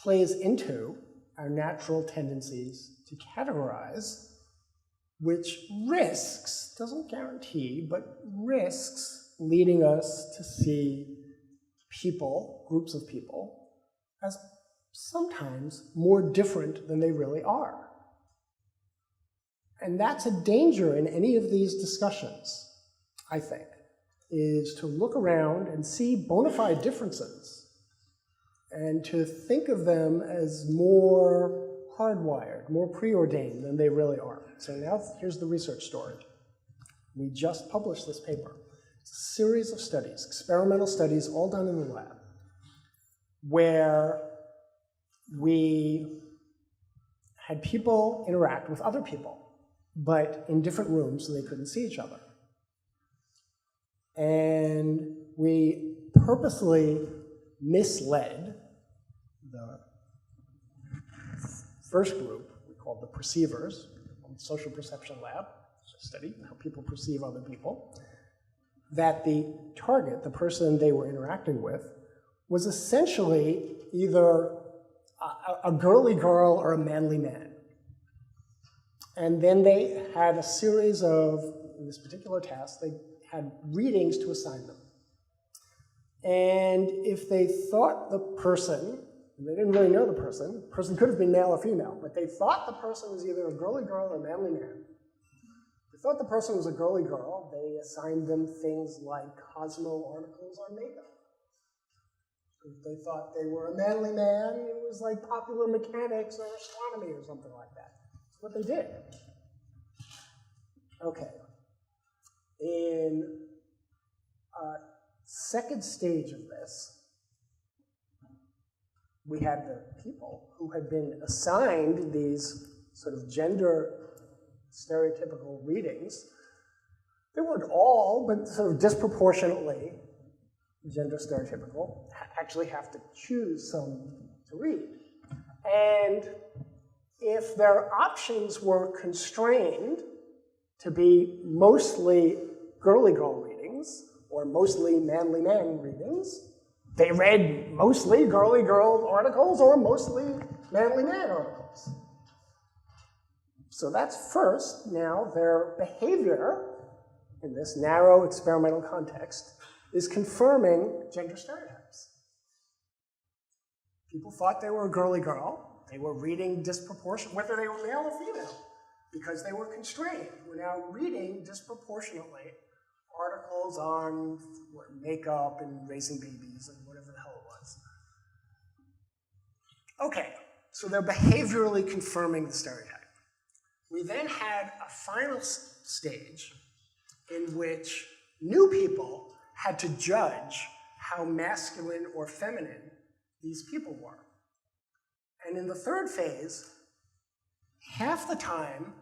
plays into our natural tendencies to categorize, which risks, doesn't guarantee, but risks leading us to see people, groups of people, as sometimes more different than they really are. And that's a danger in any of these discussions, I think, is to look around and see bona fide differences and to think of them as more hardwired, more preordained than they really are. So now here's the research story. We just published this paper. It's a series of studies, experimental studies, all done in the lab, where we had people interact with other people, but in different rooms so they couldn't see each other. And we purposely misled the first group, we called the perceivers, from the Social Perception Lab, study how people perceive other people, that the target, the person they were interacting with, was essentially either a girly girl or a manly man. And then they had a series of, in this particular task, they had readings to assign them. And if they thought the person, and they didn't really know the person could have been male or female, but they thought the person was either a girly girl or a manly man. If they thought the person was a girly girl, they assigned them things like Cosmo articles on makeup. If they thought they were a manly man, it was like popular mechanics or astronomy or something like that. That's what they did. Okay. In second stage of this, we had the people who had been assigned these sort of gender stereotypical readings. They weren't all, but sort of disproportionately gender stereotypical, actually have to choose some to read. And if their options were constrained to be mostly girly girl readings or mostly manly man readings, they read mostly girly girl articles or mostly manly man articles. So that's first. Now their behavior in this narrow experimental context is confirming gender stereotypes. People thought they were a girly girl. They were reading disproportionately, whether they were male or female, because they were constrained. We're now reading disproportionately articles on makeup and raising babies and whatever the hell it was. Okay, so they're behaviorally confirming the stereotype. We then had a final stage in which new people had to judge how masculine or feminine these people were. And in the third phase, half the time,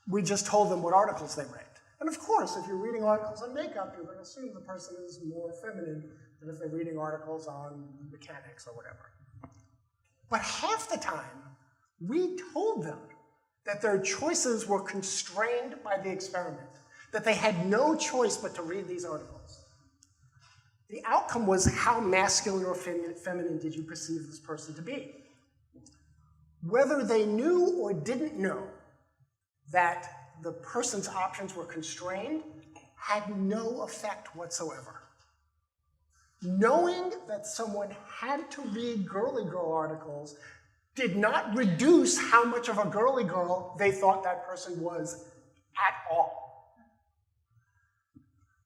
we just told them what articles they read. And of course, if you're reading articles on makeup, you're going to assume the person is more feminine than if they're reading articles on mechanics or whatever. But half the time, we told them that their choices were constrained by the experiment, that they had no choice but to read these articles. The outcome was how masculine or feminine did you perceive this person to be? Whether they knew or didn't know that the person's options were constrained had no effect whatsoever. Knowing that someone had to read girly girl articles did not reduce how much of a girly girl they thought that person was at all.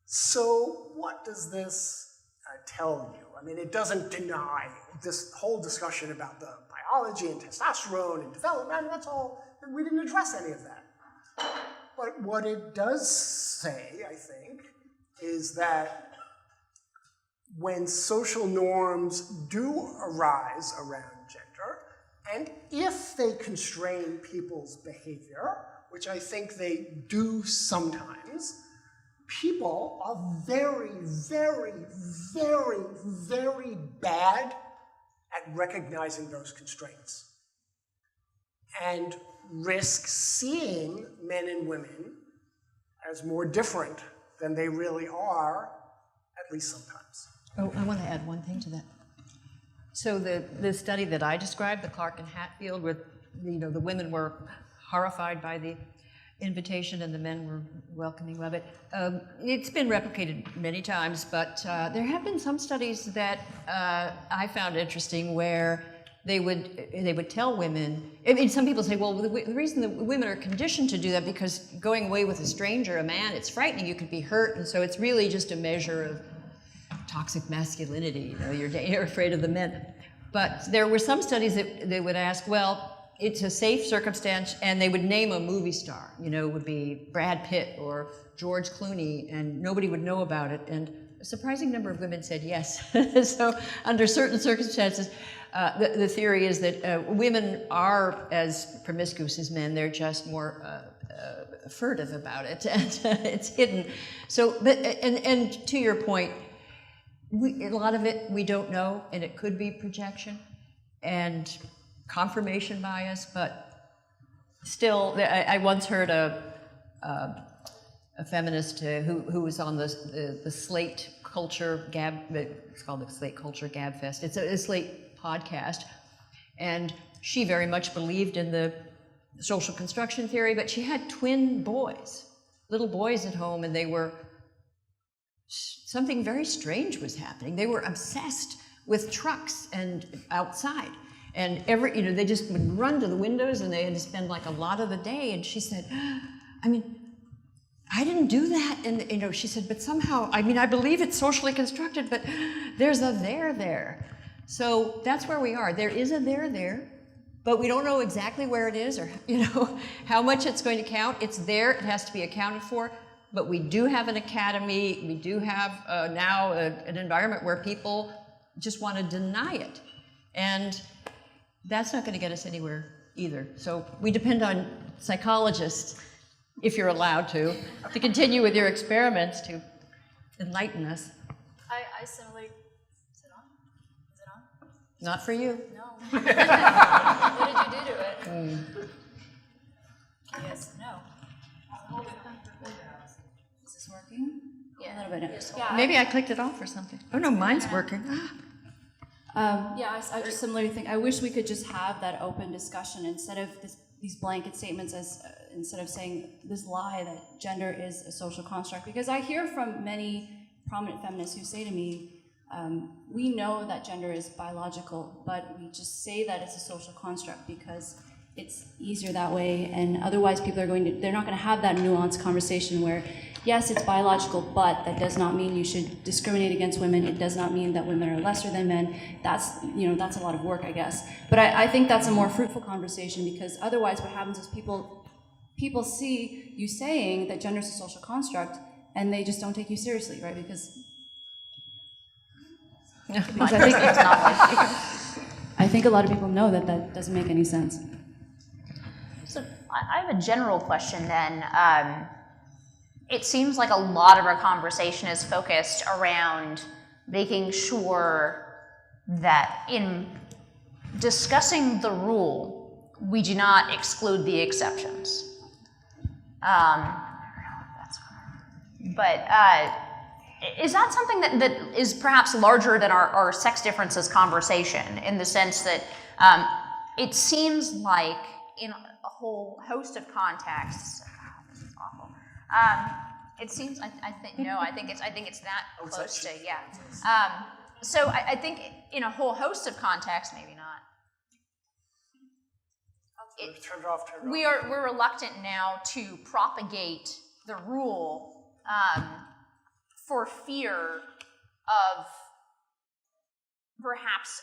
So what does this tell you? I mean, it doesn't deny this whole discussion about the biology and testosterone and development. That's all. We didn't address any of that. But what it does say, I think, is that when social norms do arise around gender, and if they constrain people's behavior, which I think they do sometimes, people are very, very, very, very bad at recognizing those constraints and risk seeing men and women as more different than they really are, at least sometimes. Oh, I want to add one thing to that. So the study that I described, the Clark and Hatfield, where the women were horrified by the invitation and the men were welcoming of it. It's been replicated many times, but there have been some studies that I found interesting where they would tell women. I mean, some people say, well, the reason that women are conditioned to do that because going away with a stranger, a man, it's frightening. You could be hurt, and so it's really just a measure of toxic masculinity. You're afraid of the men. But there were some studies that they would ask, well, it's a safe circumstance, and they would name a movie star. It would be Brad Pitt or George Clooney, and nobody would know about it. And a surprising number of women said yes. So under certain circumstances, the theory is that women are as promiscuous as men. They're just more furtive about it, and it's hidden. So, and to your point, a lot of it we don't know, and it could be projection and confirmation bias, but still, I once heard a feminist who was on the Slate Culture Gab, it's called the Slate Culture Gab Fest. It's a Slate podcast, and she very much believed in the social construction theory, but she had twin boys, little boys at home, and something very strange was happening. They were obsessed with trucks and outside. And they just would run to the windows, and they had to spend like a lot of the day. And she said, I mean, I didn't do that. And she said, but somehow, I mean, I believe it's socially constructed, but there's a there there. So that's where we are. There is a there, but we don't know exactly where it is or how much it's going to count. It's there. It has to be accounted for. But we do have an academy. We do have now an environment where people just want to deny it. And that's not going to get us anywhere either. So we depend on psychologists, if you're allowed to continue with your experiments to enlighten us. I similarly, is it on? Not for you. No. What did you do to it? Yes, no. Is this working? Yeah, a little bit. Yeah, Maybe I clicked it off or something. Oh no, mine's working. I just similarly think, I wish we could just have that open discussion instead of these blanket statements, as instead of saying this lie that gender is a social construct. Because I hear from many prominent feminists who say to me, we know that gender is biological, but we just say that it's a social construct because it's easier that way, and otherwise people are they're not going to have that nuanced conversation where, yes, it's biological, but that does not mean you should discriminate against women. It does not mean that women are lesser than men. That's a lot of work, I guess. But I think that's a more fruitful conversation, because otherwise what happens is people see you saying that gender is a social construct, and they just don't take you seriously, right? Because I think a lot of people know that doesn't make any sense. So I have a general question then. It seems like a lot of our conversation is focused around making sure that in discussing the rule, we do not exclude the exceptions. Is that something that is perhaps larger than our sex differences conversation, in the sense that it seems like in a whole host of contexts, this is awful. It seems, I think it's that close to, yeah. So I think in a whole host of contexts, maybe not. We're reluctant now to propagate the rule for fear of perhaps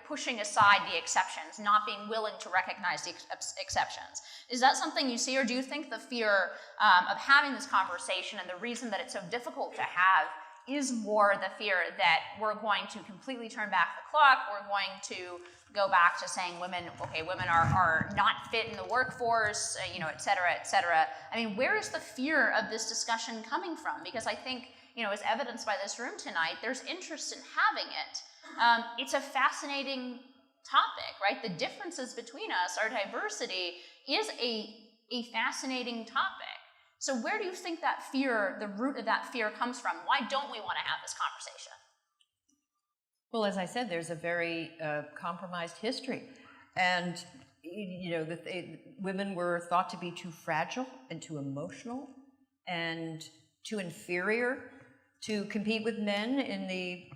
pushing aside the exceptions, not being willing to recognize the exceptions. Is that something you see, or do you think the fear of having this conversation and the reason that it's so difficult to have is more the fear that we're going to completely turn back the clock, we're going to go back to saying women are not fit in the workforce, et cetera, et cetera. I mean, where is the fear of this discussion coming from? Because I think, as evidenced by this room tonight, there's interest in having it. It's a fascinating topic, right? The differences between us, our diversity, is a fascinating topic. So where do you think that fear, the root of that fear, comes from? Why don't we want to have this conversation? Well, as I said, there's a very compromised history. And, women were thought to be too fragile and too emotional and too inferior to compete with men in the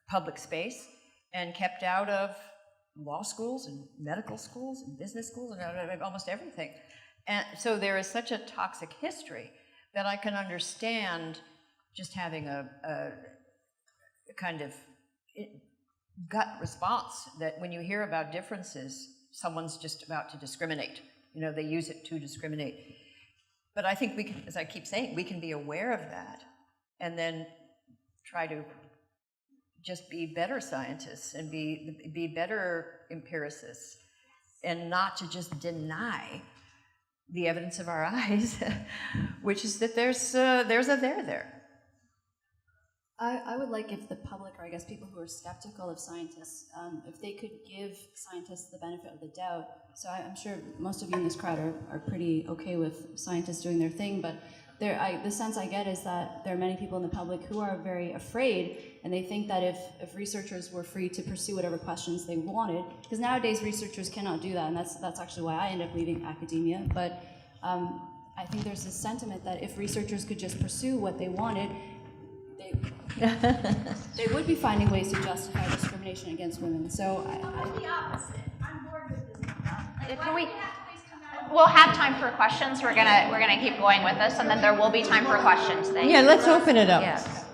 public space, and kept out of law schools and medical schools and business schools and almost everything. And so there is such a toxic history that I can understand just having a kind of gut response that when you hear about differences, someone's just about to discriminate. They use it to discriminate. But I think we can, as I keep saying, we can be aware of that and then try to just be better scientists and be better empiricists, and not to just deny the evidence of our eyes, which is that there's a there. I would like if the public, or I guess people who are skeptical of scientists, if they could give scientists the benefit of the doubt. So I'm sure most of you in this crowd are pretty okay with scientists doing their thing, but the sense I get is that there are many people in the public who are very afraid, and they think that if researchers were free to pursue whatever questions they wanted, because nowadays researchers cannot do that, and that's actually why I ended up leaving academia, but I think there's this sentiment that if researchers could just pursue what they wanted, they would be finding ways to justify discrimination against women. So I'm the opposite. I'm bored with this. We'll have time for questions. We're gonna keep going with this, and then there will be time for questions. Yeah, let's open it up. Yes.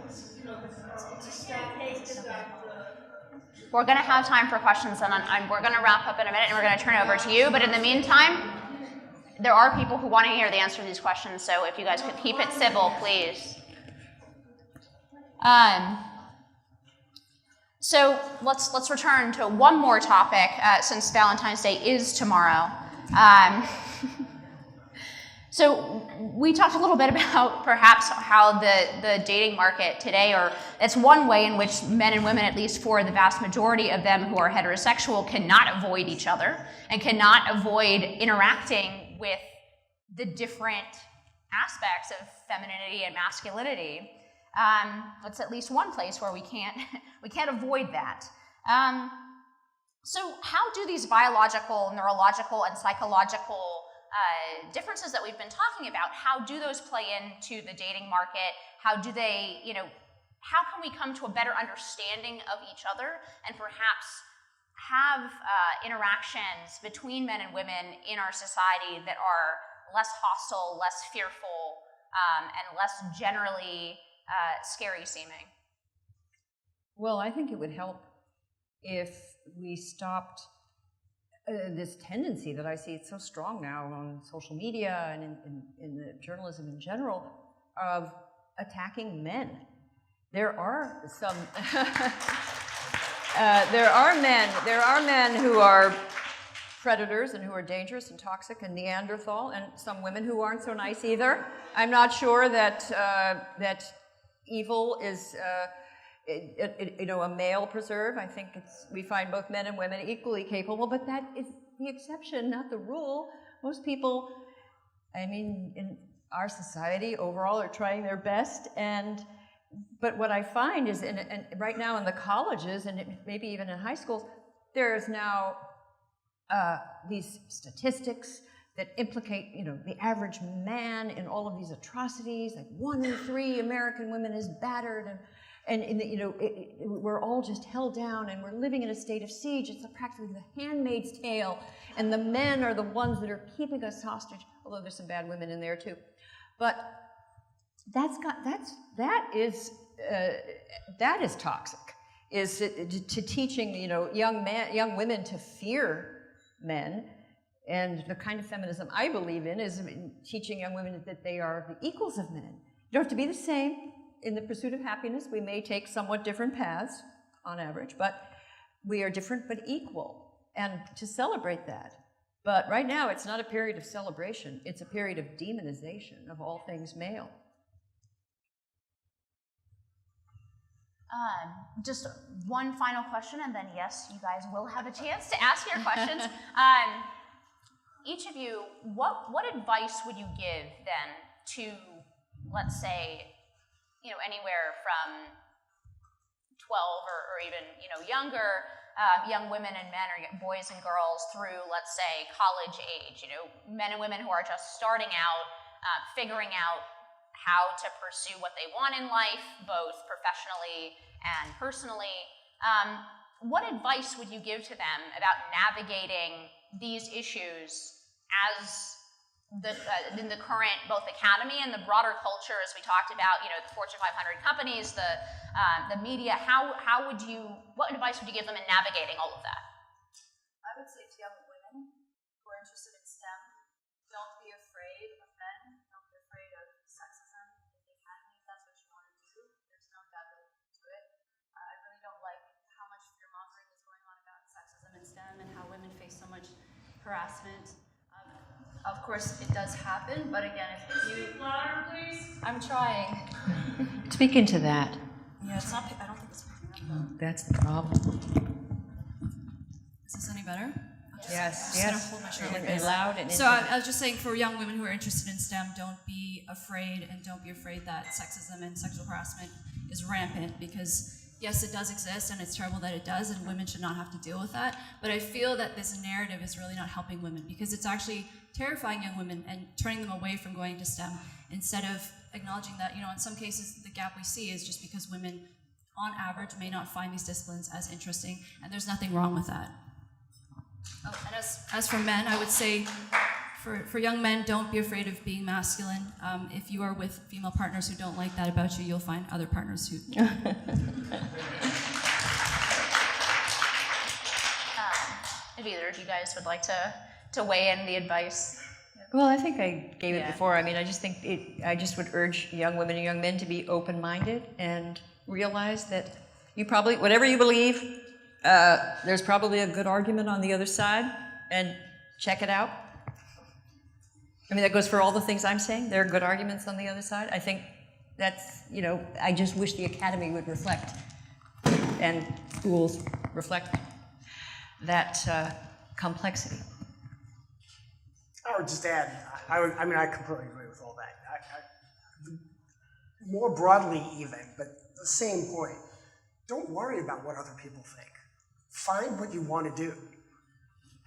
We're gonna have time for questions, and we're gonna wrap up in a minute, and we're gonna turn it over to you. But in the meantime, there are people who want to hear the answer to these questions. So if you guys could keep it civil, please. So let's return to one more topic, since Valentine's Day is tomorrow. So we talked a little bit about perhaps how the dating market today, or it's one way in which men and women, at least for the vast majority of them who are heterosexual, cannot avoid each other and cannot avoid interacting with the different aspects of femininity and masculinity. It's at least one place where we can't avoid that. So how do these biological, neurological, and psychological differences that we've been talking about, how do those play into the dating market? How do they, how can we come to a better understanding of each other and perhaps have interactions between men and women in our society that are less hostile, less fearful, and less generally scary seeming? Well, I think it would help if we stopped this tendency that I see, it's so strong now on social media and in the journalism in general, of attacking men. There are some, there are men who are predators and who are dangerous and toxic and Neanderthal, and some women who aren't so nice either. I'm not sure that that evil is a male preserve. I think we find both men and women equally capable, but that is the exception, not the rule. Most people, in our society overall, are trying their best, but what I find is, and right now in the colleges and maybe even in high schools, there's now these statistics that implicate, the average man in all of these atrocities. Like 1 in 3 American women is battered, and we're all just held down, and we're living in a state of siege. It's practically the Handmaid's Tale, and the men are the ones that are keeping us hostage. Although there's some bad women in there too, but that is toxic. Is to teaching young women to fear men. And the kind of feminism I believe in is teaching young women that they are the equals of men. You don't have to be the same. In the pursuit of happiness, we may take somewhat different paths on average, but we are different but equal, and to celebrate that. But right now, it's not a period of celebration. It's a period of demonization of all things male. Just one final question, and then yes, you guys will have a chance to ask your questions. Each of you, what advice would you give then to, let's say, anywhere from 12 or even, younger young women and men, or boys and girls through, let's say, college age, men and women who are just starting out, figuring out how to pursue what they want in life, both professionally and personally. What advice would you give to them about navigating these issues as in the current both academy and the broader culture, as we talked about, the Fortune 500 companies, the media? What advice would you give them in navigating all of that? I would say to young women who are interested in STEM, don't be afraid of men, don't be afraid of sexism in the academy. If that's what you want to do, there's no doubt that you can do it. I really don't like how much fear-mongering is going on about sexism in STEM and how women face so much harassment. Of course, it does happen, but again, if you... Speak louder, please. I'm trying. Speak into that. Yeah, it's not... I don't think it's picking up. Oh, that's the problem. Is this any better? Yes, I'm just gonna hold my shirt like this. Loud and so I was just saying, for young women who are interested in STEM, don't be afraid, and don't be afraid that sexism and sexual harassment is rampant, because yes, it does exist, and it's terrible that it does, and women should not have to deal with that. But I feel that this narrative is really not helping women, because it's actually terrifying young women and turning them away from going to STEM, instead of acknowledging that, in some cases, the gap we see is just because women, on average, may not find these disciplines as interesting, and there's nothing wrong with that. Oh, and as for men, I would say, for young men, don't be afraid of being masculine. If you are with female partners who don't like that about you, you'll find other partners who do. If either of you guys would like to weigh in the advice. Well, I think I gave it before. I just think I just would urge young women and young men to be open-minded and realize that you probably, whatever you believe, there's probably a good argument on the other side, and check it out. I mean, that goes for all the things I'm saying. There are good arguments on the other side. I think that's, I just wish the academy would reflect and schools reflect that complexity. I would just add, I completely agree with all that. More broadly even, but the same point, don't worry about what other people think. Find what you want to do.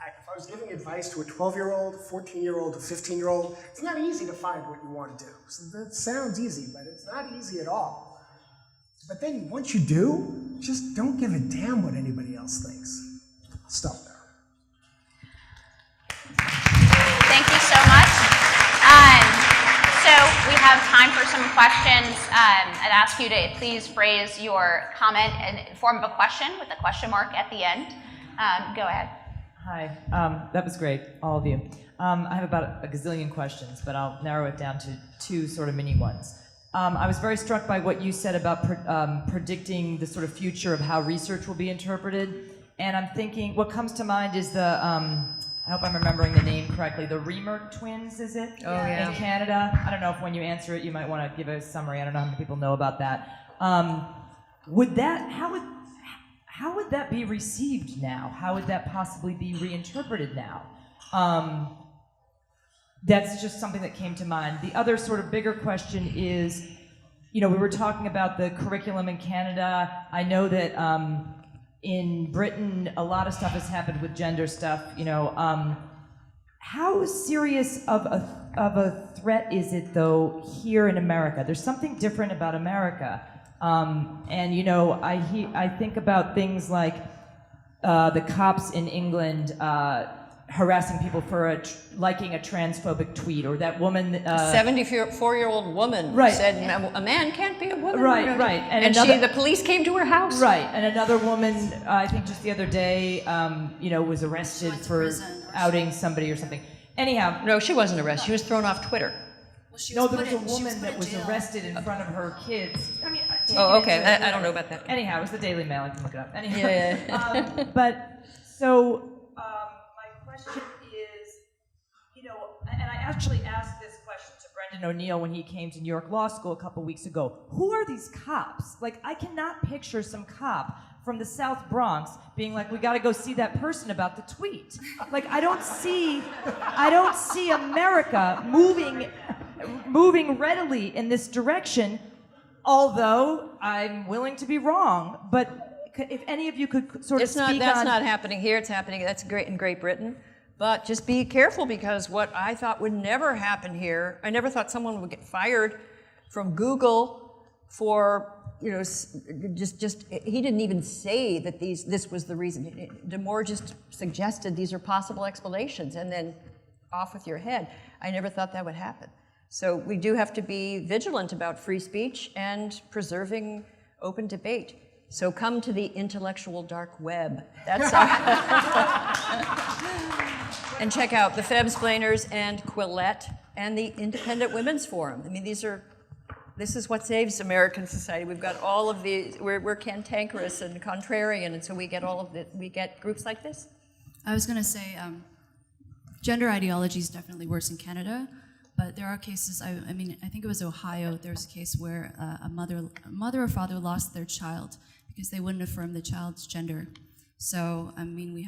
If I was giving advice to a 12-year-old, 14-year-old, a 15-year-old, it's not easy to find what you want to do. So that sounds easy, but it's not easy at all. But then once you do, just don't give a damn what anybody else thinks. I'll stop there. Thank you so much. So we have time for some questions. I'd ask you to please phrase your comment in form of a question with a question mark at the end. Go ahead. Hi, that was great, all of you. I have about a gazillion questions, but I'll narrow it down to two sort of mini ones. I was very struck by what you said about predicting the sort of future of how research will be interpreted. And I'm thinking, what comes to mind is the, I hope I'm remembering the name correctly, the Remer twins, is it? Oh, yeah. In Canada. I don't know if when you answer it, you might want to give a summary. I don't know how many people know about that. How would that be received now? How would that possibly be reinterpreted now? That's just something that came to mind. The other sort of bigger question is, we were talking about the curriculum in Canada. I know that in Britain, a lot of stuff has happened with gender stuff. How serious of a threat is it, though, here in America? There's something different about America. I think about things like the cops in England harassing people for liking a transphobic tweet, or that woman... 74-year-old woman said a man can't be a woman. Right. And the police came to her house. Right, and another woman, I think just the other day, was arrested for outing somebody or something. Anyhow... No, she wasn't arrested. She was thrown off Twitter. There was a woman that was arrested in front of her kids. Oh, okay. I don't know about that. Anyhow, it was the Daily Mail. I can look it up. Anyhow, Yeah. My question is, and I actually asked this question to Brendan O'Neill when he came to New York Law School a couple weeks ago. Who are these cops? I cannot picture some cop from the South Bronx being like, we got to go see that person about the tweet. I don't see America moving readily in this direction, although I'm willing to be wrong. But if any of you could sort of speak on... That's not happening here. It's happening, that's great in Great Britain. But just be careful, because what I thought would never happen here, I never thought someone would get fired from Google for, he didn't even say that this was the reason. Damore just suggested these are possible explanations, and then off with your head. I never thought that would happen. So we do have to be vigilant about free speech and preserving open debate. So come to the intellectual dark web. That's and check out the Febsplainers and Quillette and the Independent Women's Forum. I mean, this is what saves American society. We've got all of these. We're cantankerous and contrarian, and so we get groups like this. I was going to say, gender ideology is definitely worse in Canada, but there are cases. I think it was Ohio. There was a case where a mother or father lost their child because they wouldn't affirm the child's gender. So we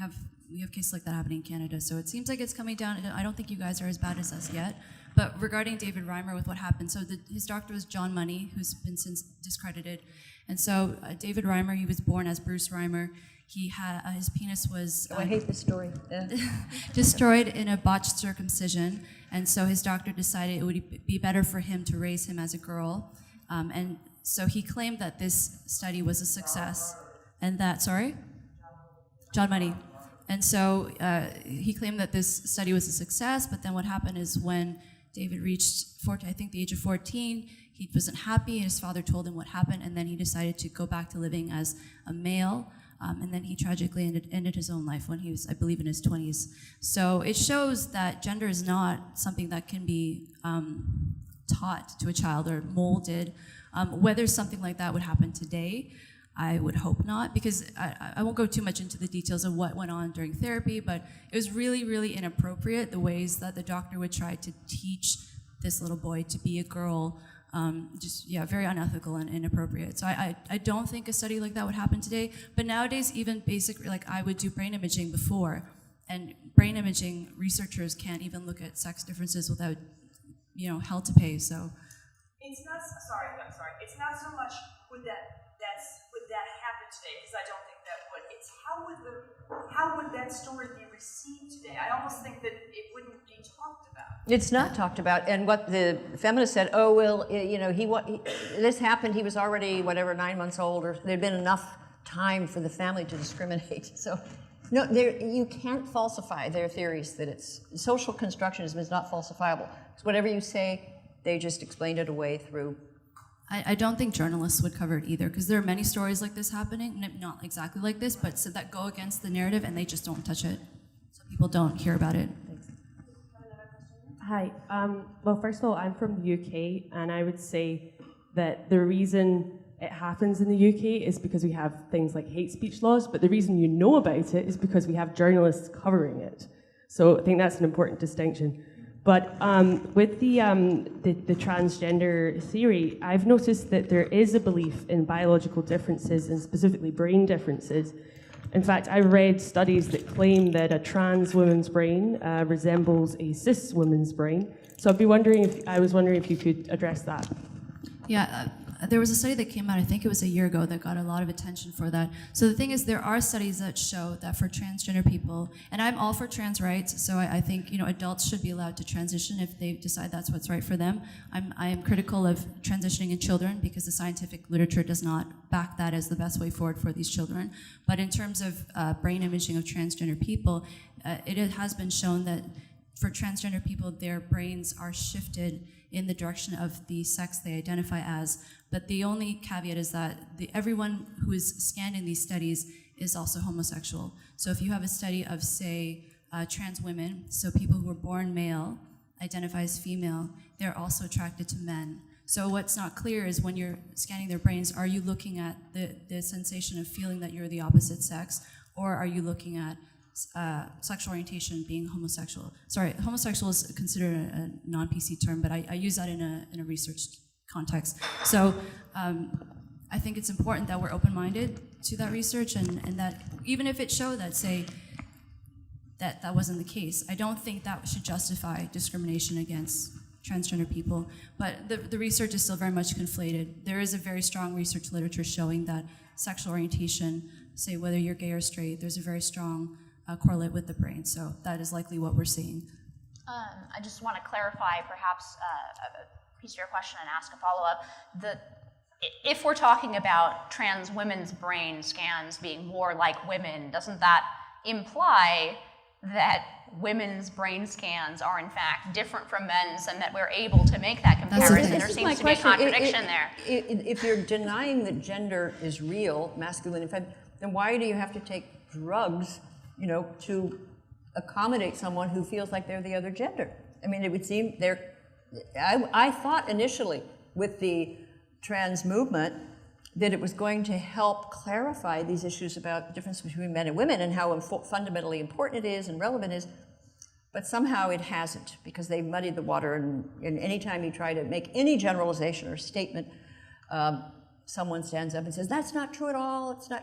have cases like that happening in Canada. So it seems like it's coming down. I don't think you guys are as bad as us yet. But regarding David Reimer with what happened, so his doctor was John Money, who's been since discredited. And so David Reimer, he was born as Bruce Reimer. He had his penis was I hate this story. destroyed in a botched circumcision, and so his doctor decided it would be better for him to raise him as a girl, and so he claimed that this study was a success, and that John Money, and so he claimed that this study was a success. But then what happened is when David reached the age of 14. He wasn't happy, and his father told him what happened, and then he decided to go back to living as a male, and then he tragically ended his own life when he was, I believe, in his 20s. So it shows that gender is not something that can be taught to a child or molded. Whether something like that would happen today, I would hope not, because I won't go too much into the details of what went on during therapy, but it was really, really inappropriate, the ways that the doctor would try to teach this little boy to be a girl. Very unethical and inappropriate. So I don't think a study like that would happen today. But nowadays, even basically, like I would do brain imaging before, and brain imaging researchers can't even look at sex differences without, hell to pay. So it's not. Sorry, I'm sorry. It's not so much would that happen today, because I don't think that would. It's how would that story be received today? I almost think that it wouldn't be talked about. It's not talked about, and what the feminist said, oh, well, this happened, he was already, 9 months old, or there'd been enough time for the family to discriminate. So, no, you can't falsify their theories that it's, social constructionism is not falsifiable. It's whatever you say, they just explained it away through. I don't think journalists would cover it either, because there are many stories like this happening, not exactly like this, but so that go against the narrative, and they just don't touch it. So people don't hear about it. Hi. Well, first of all, I'm from the UK, and I would say that the reason it happens in the UK is because we have things like hate speech laws, but the reason you know about it is because we have journalists covering it. So I think that's an important distinction. But with the transgender theory, I've noticed that there is a belief in biological differences, and specifically brain differences. In fact, I read studies that claim that a trans woman's brain resembles a cis woman's brain. So I was wondering if you could address that. Yeah, there was a study that came out, I think it was a year ago, that got a lot of attention for that. So the thing is, there are studies that show that for transgender people, and I'm all for trans rights, so I think adults should be allowed to transition if they decide that's what's right for them. I am critical of transitioning in children because the scientific literature does not back that as the best way forward for these children. But in terms of brain imaging of transgender people, it has been shown that for transgender people, their brains are shifted in the direction of the sex they identify as. But the only caveat is that everyone who is scanned in these studies is also homosexual. So if you have a study of, say, trans women, so people who are born male, identify as female, they're also attracted to men. So what's not clear is when you're scanning their brains, are you looking at the sensation of feeling that you're the opposite sex, or are you looking at sexual orientation being homosexual? Sorry, homosexual is considered a non-PC term, but I use that in a research context. So I think it's important that we're open-minded to that research, and that even if it showed that, say, that wasn't the case, I don't think that should justify discrimination against transgender people. But the research is still very much conflated. There is a very strong research literature showing that sexual orientation, say whether you're gay or straight, there's a very strong correlate with the brain. So that is likely what we're seeing. I just want to clarify perhaps a piece of your question and ask a follow-up. If we're talking about trans women's brain scans being more like women, doesn't that imply that women's brain scans are in fact different from men's, and that we're able to make that comparison? There seems to be a contradiction there. If you're denying that gender is real, masculine and feminine, then why do you have to take drugs, to accommodate someone who feels like they're the other gender? I mean, it would seem I thought initially with the trans movement that it was going to help clarify these issues about the difference between men and women and how fundamentally important it is and relevant it is, but somehow it hasn't, because they've muddied the water, and any time you try to make any generalization or statement, someone stands up and says, that's not true at all, it's not,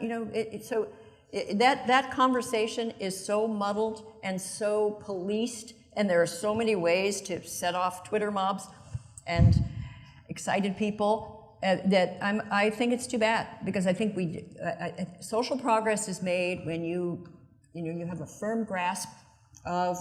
that conversation is so muddled and so policed, and there are so many ways to set off Twitter mobs and excited people that I think it's too bad, because I think social progress is made when you have a firm grasp of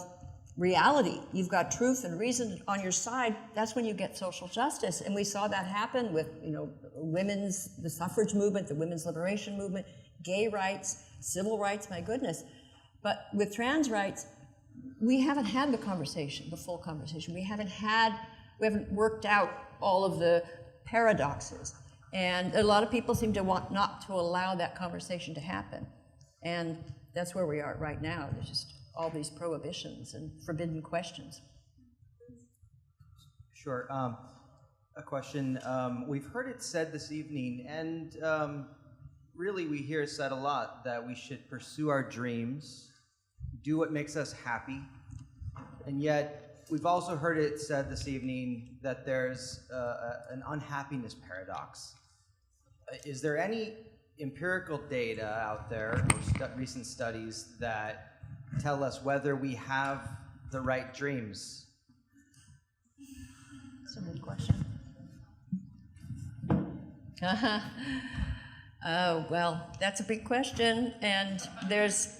reality. You've got truth and reason on your side. That's when you get social justice, and we saw that happen with the suffrage movement, the women's liberation movement, gay rights, civil rights. My goodness, but with trans rights, we haven't had the conversation, the full conversation. We haven't worked out all of the paradoxes, and a lot of people seem to want not to allow that conversation to happen, and that's where we are right now. There's just all these prohibitions and forbidden questions. Sure. A question. We've heard it said this evening, and really we hear said a lot that we should pursue our dreams, do what makes us happy, and yet we've also heard it said this evening that there's an unhappiness paradox. Is there any empirical data out there, or recent studies that tell us whether we have the right dreams? That's a good question. Oh, well, that's a big question, and there's,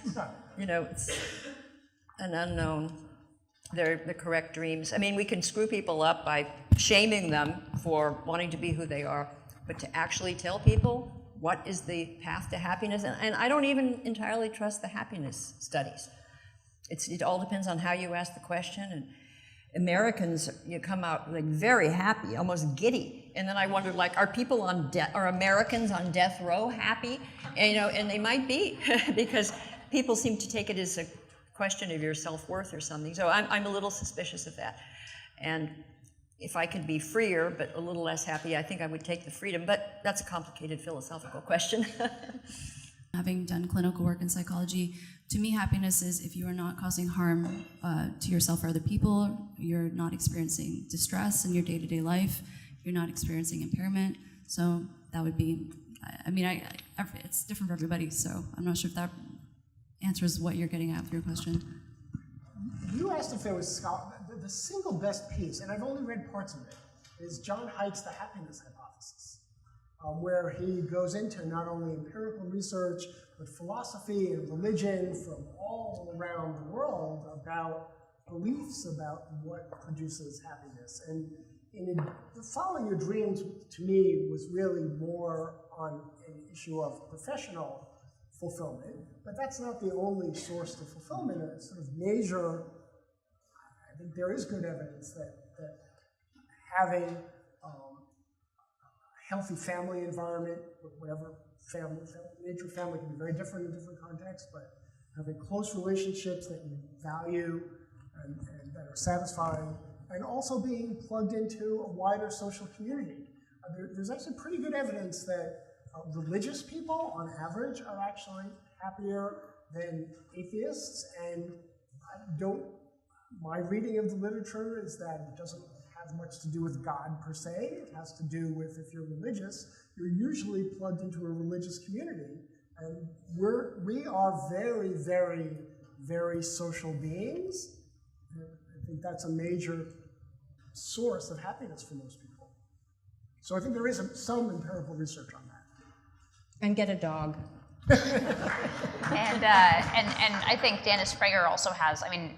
it's an unknown. They're the correct dreams. I mean, we can screw people up by shaming them for wanting to be who they are, but to actually tell people what is the path to happiness, and I don't even entirely trust the happiness studies. It all depends on how you ask the question, and Americans, you come out like very happy, almost giddy, and then I wondered, like, are Americans on death row happy? And, and they might be, because people seem to take it as a question of your self-worth or something. So I'm a little suspicious of that. And if I could be freer but a little less happy, I think I would take the freedom. But that's a complicated philosophical question. Having done clinical work in psychology, to me, happiness is if you are not causing harm to yourself or other people, you're not experiencing distress in your day-to-day life, you're not experiencing impairment. So that would be, it's different for everybody, so I'm not sure if that answers what you're getting at with your question. You asked if there was the single best piece, and I've only read parts of it, is John Haidt's The Happiness Hypothesis, where he goes into not only empirical research, but philosophy and religion from all around the world about beliefs about what produces happiness. And following your dreams, to me, was really more on an issue of professional fulfillment, but that's not the only source to fulfillment. A sort of major, I think there is good evidence that having a healthy family environment, whatever nature of family can be very different in different contexts, but having close relationships that you value and that are satisfying, and also being plugged into a wider social community. There's actually pretty good evidence that religious people, on average, are actually happier than atheists, and my reading of the literature is that it doesn't have much to do with God per se. It has to do with, if you're religious, you're usually plugged into a religious community, and we are very, very, very social beings. I think that's a major source of happiness for most people. So I think there is some empirical research on that. And get a dog. And I think Dennis Prager also has, I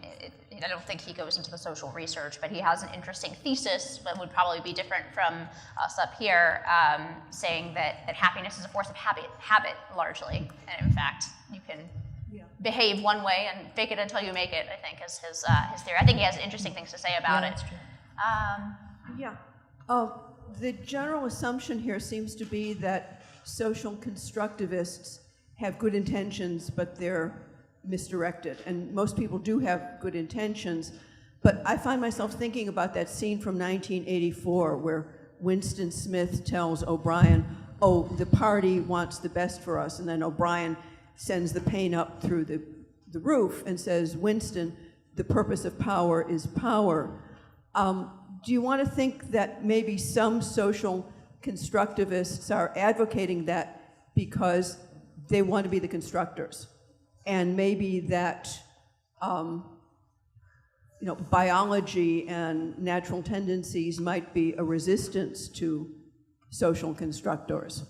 don't think he goes into the social research, but he has an interesting thesis that would probably be different from us up here, saying that happiness is a force of habit largely. And in fact, you can behave one way and fake it until you make it, I think, is his theory. I think he has interesting things to say about it. The general assumption here seems to be that social constructivists have good intentions, but they're misdirected. And most people do have good intentions. But I find myself thinking about that scene from 1984 where Winston Smith tells O'Brien, oh, the party wants the best for us. And then O'Brien sends the pain up through the roof and says, Winston, the purpose of power is power. Do you want to think that maybe some social constructivists are advocating that because they want to be the constructors? And maybe that biology and natural tendencies might be a resistance to social constructors.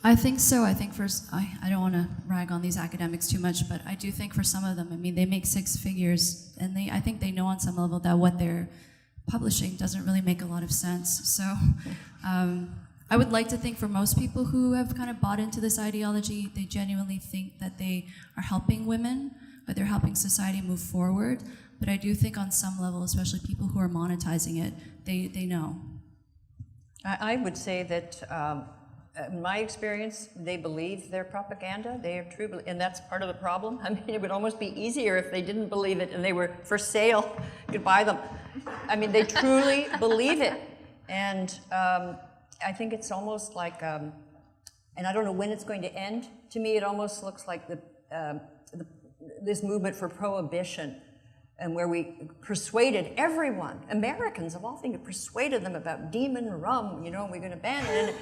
I think so. I think I don't want to rag on these academics too much, but I do think for some of them, they make six figures, and I think they know on some level that what they're publishing doesn't really make a lot of sense. So I would like to think for most people who have kind of bought into this ideology, they genuinely think that they are helping women, but they're helping society move forward. But I do think on some level, especially people who are monetizing it, they know. I would say that in my experience, they believe their propaganda. They are true, and that's part of the problem. It would almost be easier if they didn't believe it and they were for sale. You could buy them. They truly believe it. And I think it's almost like and I don't know when it's going to end. To me, it almost looks like this movement for prohibition, and where we persuaded everyone, Americans of all things, persuaded them about demon rum, you know, we're going to ban it. And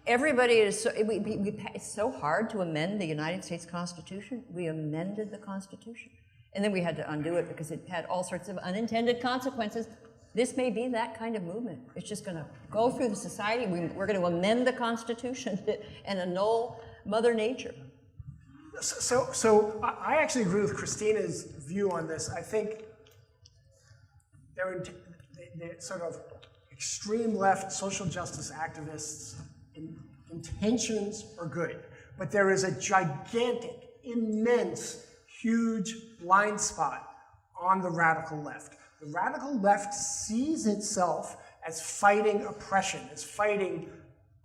everybody is, it's so hard to amend the United States Constitution. We amended the Constitution. And then we had to undo it because it had all sorts of unintended consequences. This may be that kind of movement. It's just going to go through the society. We're going to amend the Constitution and annul Mother Nature. So I actually agree with Christina's view on this. I think they're sort of extreme left social justice activists' intentions are good, but there is a gigantic, immense, huge blind spot on the radical left. The radical left sees itself as fighting oppression, as fighting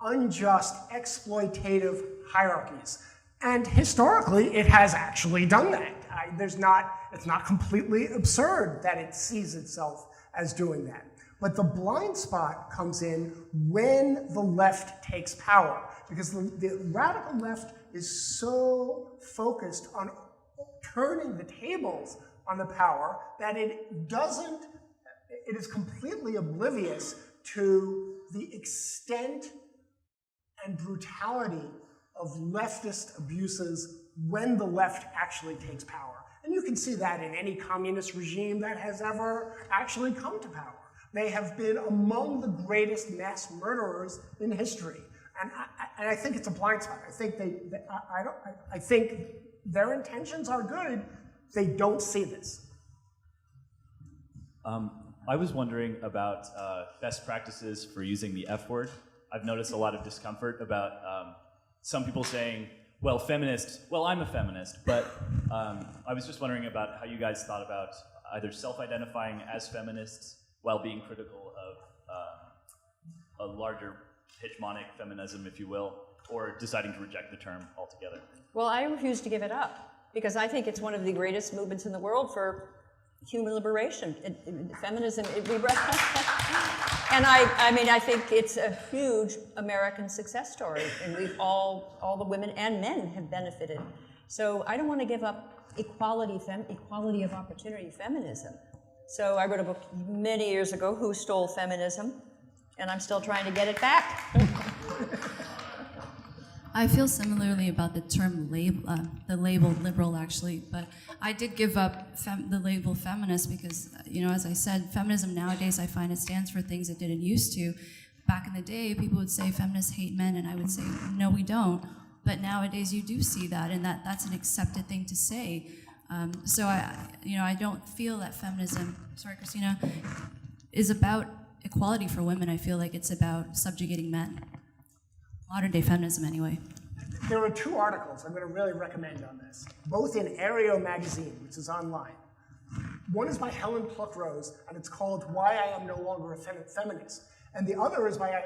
unjust, exploitative hierarchies. And historically, it has actually done that. It's not completely absurd that it sees itself as doing that. But the blind spot comes in when the left takes power, because the radical left is so focused on turning the tables on the power that it is completely oblivious to the extent and brutality of leftist abuses when the left actually takes power. And you can see that in any communist regime that has ever actually come to power. They have been among the greatest mass murderers in history. And I think it's a blind spot. I think their intentions are good. They don't see this. I was wondering about best practices for using the F word. I've noticed a lot of discomfort about some people saying, well, feminists, well, I'm a feminist, but I was just wondering about how you guys thought about either self-identifying as feminists while being critical of a larger hegemonic feminism, if you will, or deciding to reject the term altogether. Well, I refuse to give it up because I think it's one of the greatest movements in the world for human liberation. Feminism, and I think it's a huge American success story, and we've all the women and men have benefited. So I don't want to give up equality of opportunity feminism. So I wrote a book many years ago, Who Stole Feminism? And I'm still trying to get it back. I feel similarly about the term the label liberal, actually, but I did give up the label feminist because, you know, as I said, feminism nowadays, I find it stands for things it didn't used to. Back in the day, people would say feminists hate men, and I would say, no, we don't. But nowadays, you do see that, and that's an accepted thing to say. So I don't feel that feminism, sorry, Christina, is about equality for women. I feel like it's about subjugating men. Modern day feminism, anyway. There are two articles I'm going to really recommend on this, both in Aereo magazine, which is online. One is by Helen Pluckrose, and it's called Why I Am No Longer a Feminist. And the other is by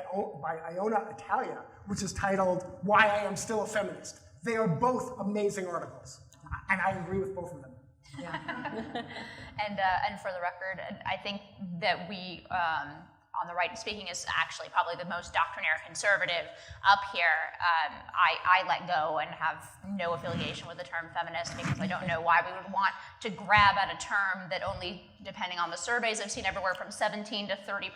Iona Italia, which is titled Why I Am Still a Feminist. They are both amazing articles, and I agree with both of them. Yeah. And for the record, I think that we, on the right speaking, is actually probably the most doctrinaire conservative up here. I let go and have no affiliation with the term feminist because I don't know why we would want to grab at a term that only, depending on the surveys I've seen, everywhere from 17 to 30%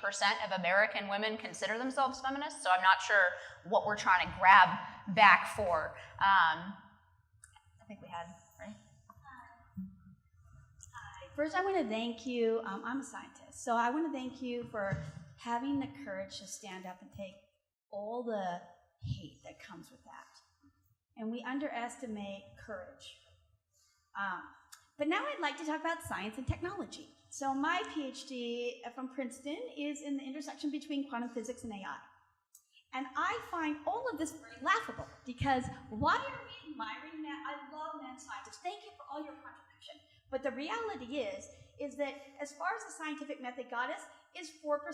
of American women consider themselves feminists. So I'm not sure what we're trying to grab back for. I think we had, right? First, I want to thank you. I'm a scientist, so I want to thank you for having the courage to stand up and take all the hate that comes with that. And we underestimate courage. But now I'd like to talk about science and technology. So my PhD from Princeton is in the intersection between quantum physics and AI. And I find all of this very laughable because why are we admiring men? I love men scientists. Thank you for all your contribution. But the reality is that as far as the scientific method got us, is 4%.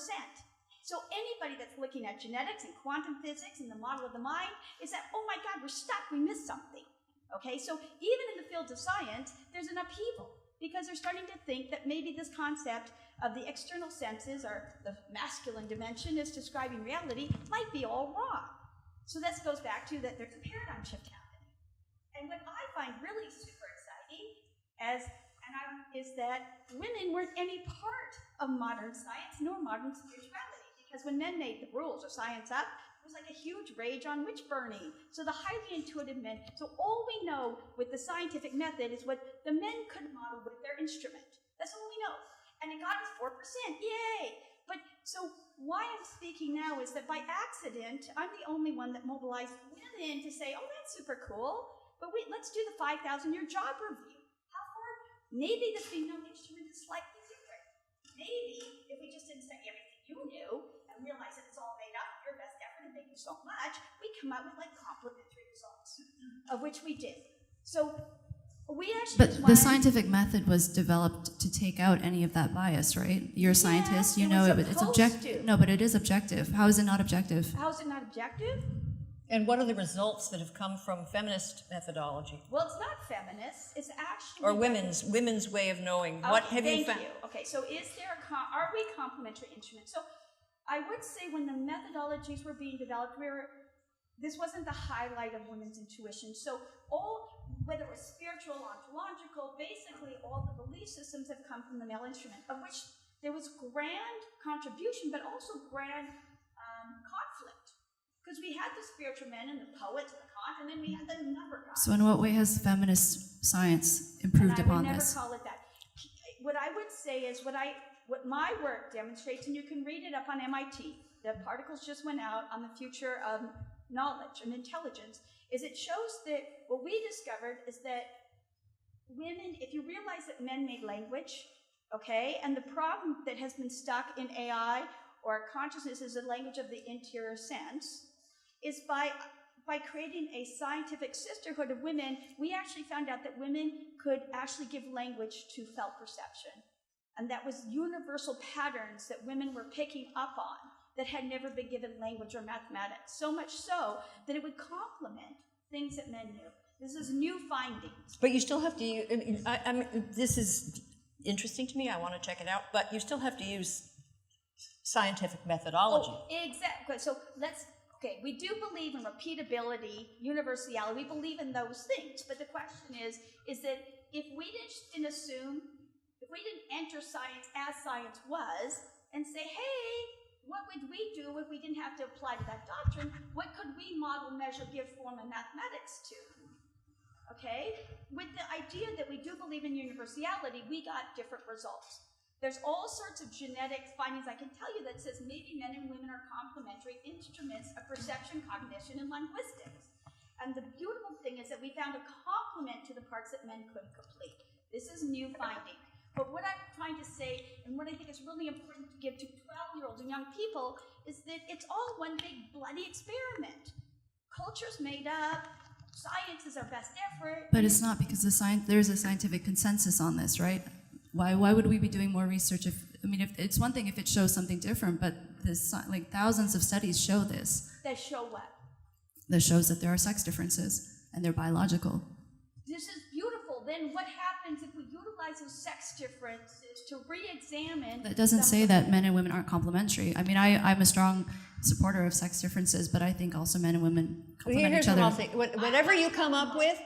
So anybody that's looking at genetics and quantum physics and the model of the mind is that, oh my God, we're stuck, we missed something. Okay, so even in the fields of science, there's an upheaval because they're starting to think that maybe this concept of the external senses or the masculine dimension is describing reality might be all wrong. So this goes back to that there's a paradigm shift happening. And what I find really super exciting is that women weren't any part of modern science nor modern spirituality. Because when men made the rules of science up, it was like a huge rage on witch burning. So the highly intuitive men, so all we know with the scientific method is what the men could model with their instrument. That's all we know. And it got us 4%, yay! But so why I'm speaking now is that by accident, I'm the only one that mobilized women to say, oh, that's super cool, but wait, let's do the 5,000-year job review. How far? Maybe the female instrument is slightly different. Maybe if we just didn't say everything you knew and realize that it's all made up, your best effort and thank you so much, we come out with like complementary results, of which we did. So we actually But the scientific method was developed to take out any of that bias, right? You're a scientist, you know it's objective. No, but it is objective. How is it not objective? How is it not objective? And what are the results that have come from feminist methodology? Well, it's not feminist. It's actually or women's way of knowing. What have you found? Thank you. Okay, so is there are we complementary instruments? So I would say when the methodologies were being developed, this wasn't the highlight of women's intuition. So whether it was spiritual, ontological, basically all the belief systems have come from the male instrument, of which there was grand contribution, but also grand conflict. Because we had the spiritual men and the poets and the Kant, and then we had the number guys. So in what way has feminist science improved upon this? I would never call it that. What I would say is what my work demonstrates, and you can read it up on MIT, the articles just went out on the future of knowledge and intelligence, is it shows that what we discovered is that women, if you realize that men made language, okay, and the problem that has been stuck in AI or consciousness is the language of the interior sense, is by creating a scientific sisterhood of women, we actually found out that women could actually give language to felt perception. And that was universal patterns that women were picking up on that had never been given language or mathematics, so much so that it would complement things that men knew. This is new findings. But you still have to use, I mean, this is interesting to me, I want to check it out, but you still have to use scientific methodology. Oh, exactly. So we do believe in repeatability, universality, we believe in those things, but the question is that if we didn't assume, if we didn't enter science as science was, and say, hey, what would we do if we didn't have to apply to that doctrine? What could we model, measure, give form, and mathematics to? Okay? With the idea that we do believe in universality, we got different results. There's all sorts of genetic findings I can tell you that says maybe men and women are complementary instruments of perception, cognition, and linguistics. And the beautiful thing is that we found a complement to the parts that men couldn't complete. This is new finding. But what I'm trying to say, and what I think is really important to give to 12-year-olds and young people, is that it's all one big bloody experiment. Culture's made up, science is our best effort. But it's not, because there's a scientific consensus on this, right? Why would we be doing more research if it's one thing if it shows something different, but like thousands of studies show this. That show what? That shows that there are sex differences, and they're biological. This is beautiful. Then what happens if we utilize those sex differences to re-examine? That doesn't say that men and women aren't complementary. I mean, I'm a strong supporter of sex differences, but I think also men and women complement each other. Whatever you come up with,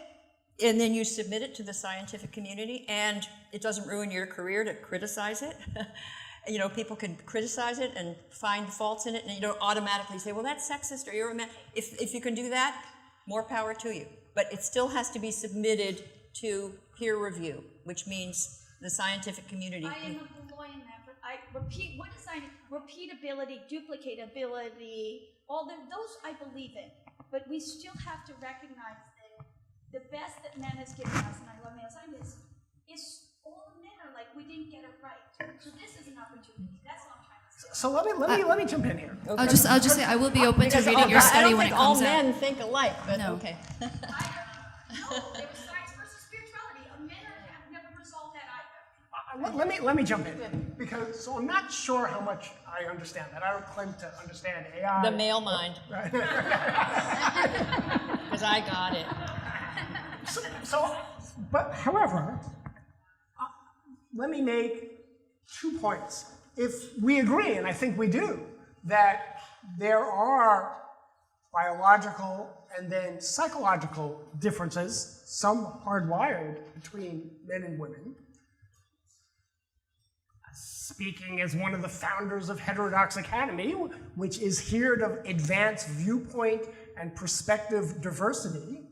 and then you submit it to the scientific community, and it doesn't ruin your career to criticize it. You know, people can criticize it and find faults in it, and you don't automatically say, well, that's sexist, or you're a man. If you can do that, more power to you. But it still has to be submitted to peer review, which means the scientific community. I am a believer in that, but what is repeatability, duplicatability, those I believe in. But we still have to recognize that the best that men has given us, and I love male scientists, is all the men are like, we didn't get it right. So this is an opportunity. That's what I'm trying to say. So let me jump in here. Okay. I'll just say I will be open to reading your study when it comes out. I don't think all men think alike, but no. Okay. No, there was science versus spirituality. Men have never resolved that either. Let me jump in, because so I'm not sure how much I understand that. I don't claim to understand AI. The male mind. Right. Because I got it. But however, let me make 2 points. If we agree, and I think we do, that there are biological and then psychological differences, some hardwired between men and women. Speaking as one of the founders of Heterodox Academy, which is here to advance viewpoint and perspective diversity,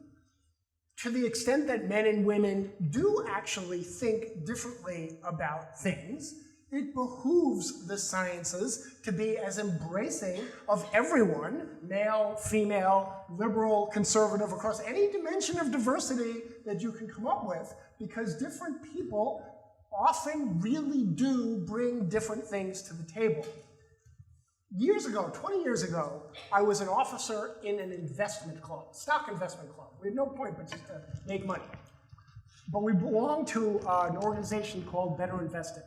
to the extent that men and women do actually think differently about things, it behooves the sciences to be as embracing of everyone, male, female, liberal, conservative, across any dimension of diversity that you can come up with, because different people often really do bring different things to the table. Years ago, 20 years ago, I was an officer in an investment club, stock investment club. We had no point but just to make money. But we belonged to an organization called Better Investing.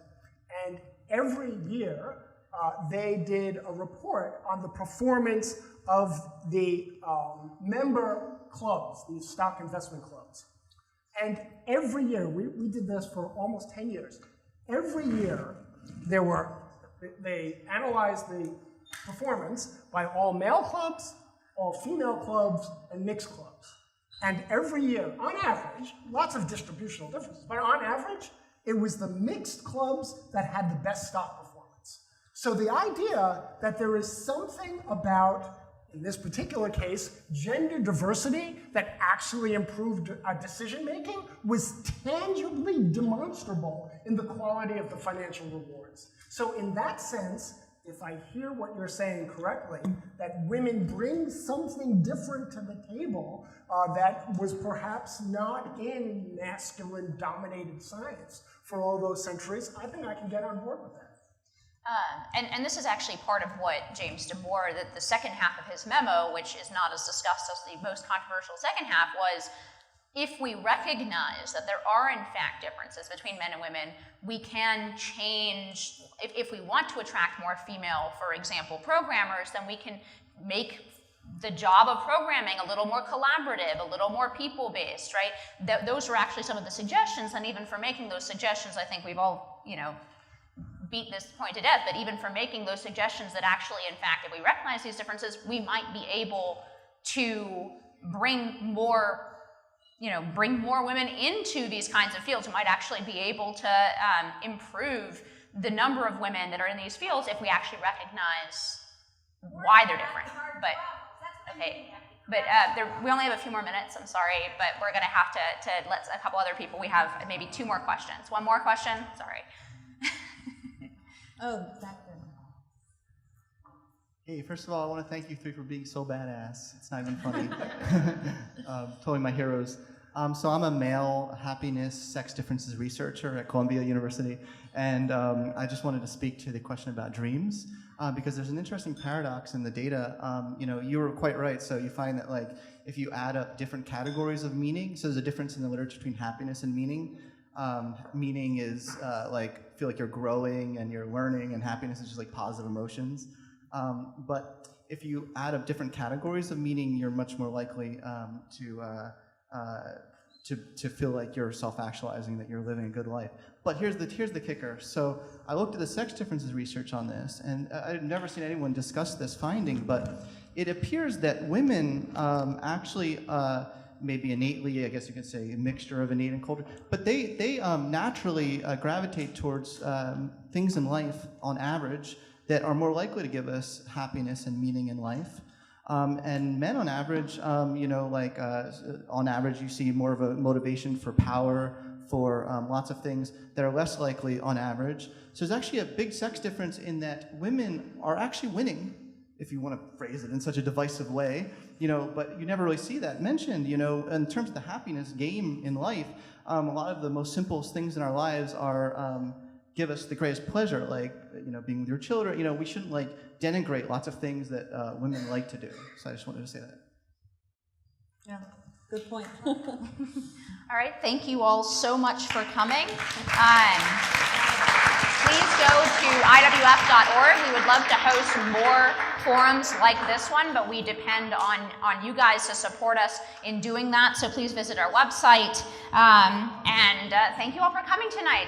And every year, they did a report on the performance of the member clubs, these stock investment clubs. And every year, we did this for almost 10 years. Every year, they analyzed the performance by all male clubs, all female clubs, and mixed clubs. And every year, on average, lots of distributional differences, but on average, it was the mixed clubs that had the best stock performance. So the idea that there is something about, in this particular case, gender diversity that actually improved decision-making was tangibly demonstrable in the quality of the financial rewards. So in that sense, if I hear what you're saying correctly, that women bring something different to the table that was perhaps not in masculine-dominated science for all those centuries, I think I can get on board with that. And this is actually part of what James DeBoer, the second half of his memo, which is not as discussed as the most controversial second half, was if we recognize that there are in fact differences between men and women, we can change, if we want to attract more female, for example, programmers, then we can make the job of programming a little more collaborative, a little more people-based, right? Those were actually some of the suggestions, and even for making those suggestions, I think we've all, beat this point to death, but even for making those suggestions that actually, in fact, if we recognize these differences, we might be able to bring more women into these kinds of fields. We might actually be able to improve the number of women that are in these fields if we actually recognize why they're different. We only have a few more minutes, I'm sorry, but we're gonna have to let a couple other people, we have maybe 2 more questions. 1 more question, sorry. Oh, back there. Hey, first of all, I want to thank you 3 for being so badass. It's not even funny. Totally my heroes. So I'm a male happiness, sex differences researcher at Columbia University, and I just wanted to speak to the question about dreams, because there's an interesting paradox in the data. You were quite right. So you find that if you add up different categories of meaning, so there's a difference in the literature between happiness and meaning. Meaning is feel like you're growing and you're learning, and happiness is just positive emotions. But if you add up different categories of meaning, you're much more likely to feel like you're self-actualizing, that you're living a good life. But here's the kicker. So I looked at the sex differences research on this, and I've never seen anyone discuss this finding, but it appears that women actually maybe innately, I guess you could say, a mixture of innate and culture, but they naturally gravitate towards things in life, on average, that are more likely to give us happiness and meaning in life. And men, on average, on average, you see more of a motivation for power, for lots of things that are less likely on average. So there's actually a big sex difference in that women are actually winning, if you want to phrase it in such a divisive way, but you never really see that mentioned, in terms of the happiness game in life. A lot of the most simplest things in our lives are give us the greatest pleasure, being with your children. We shouldn't denigrate lots of things that women like to do. So I just wanted to say that. Yeah, good point. All right, thank you all so much for coming. Please go to iwf.org. We would love to host more forums like this one, but we depend on you guys to support us in doing that. So please visit our website. And thank you all for coming tonight.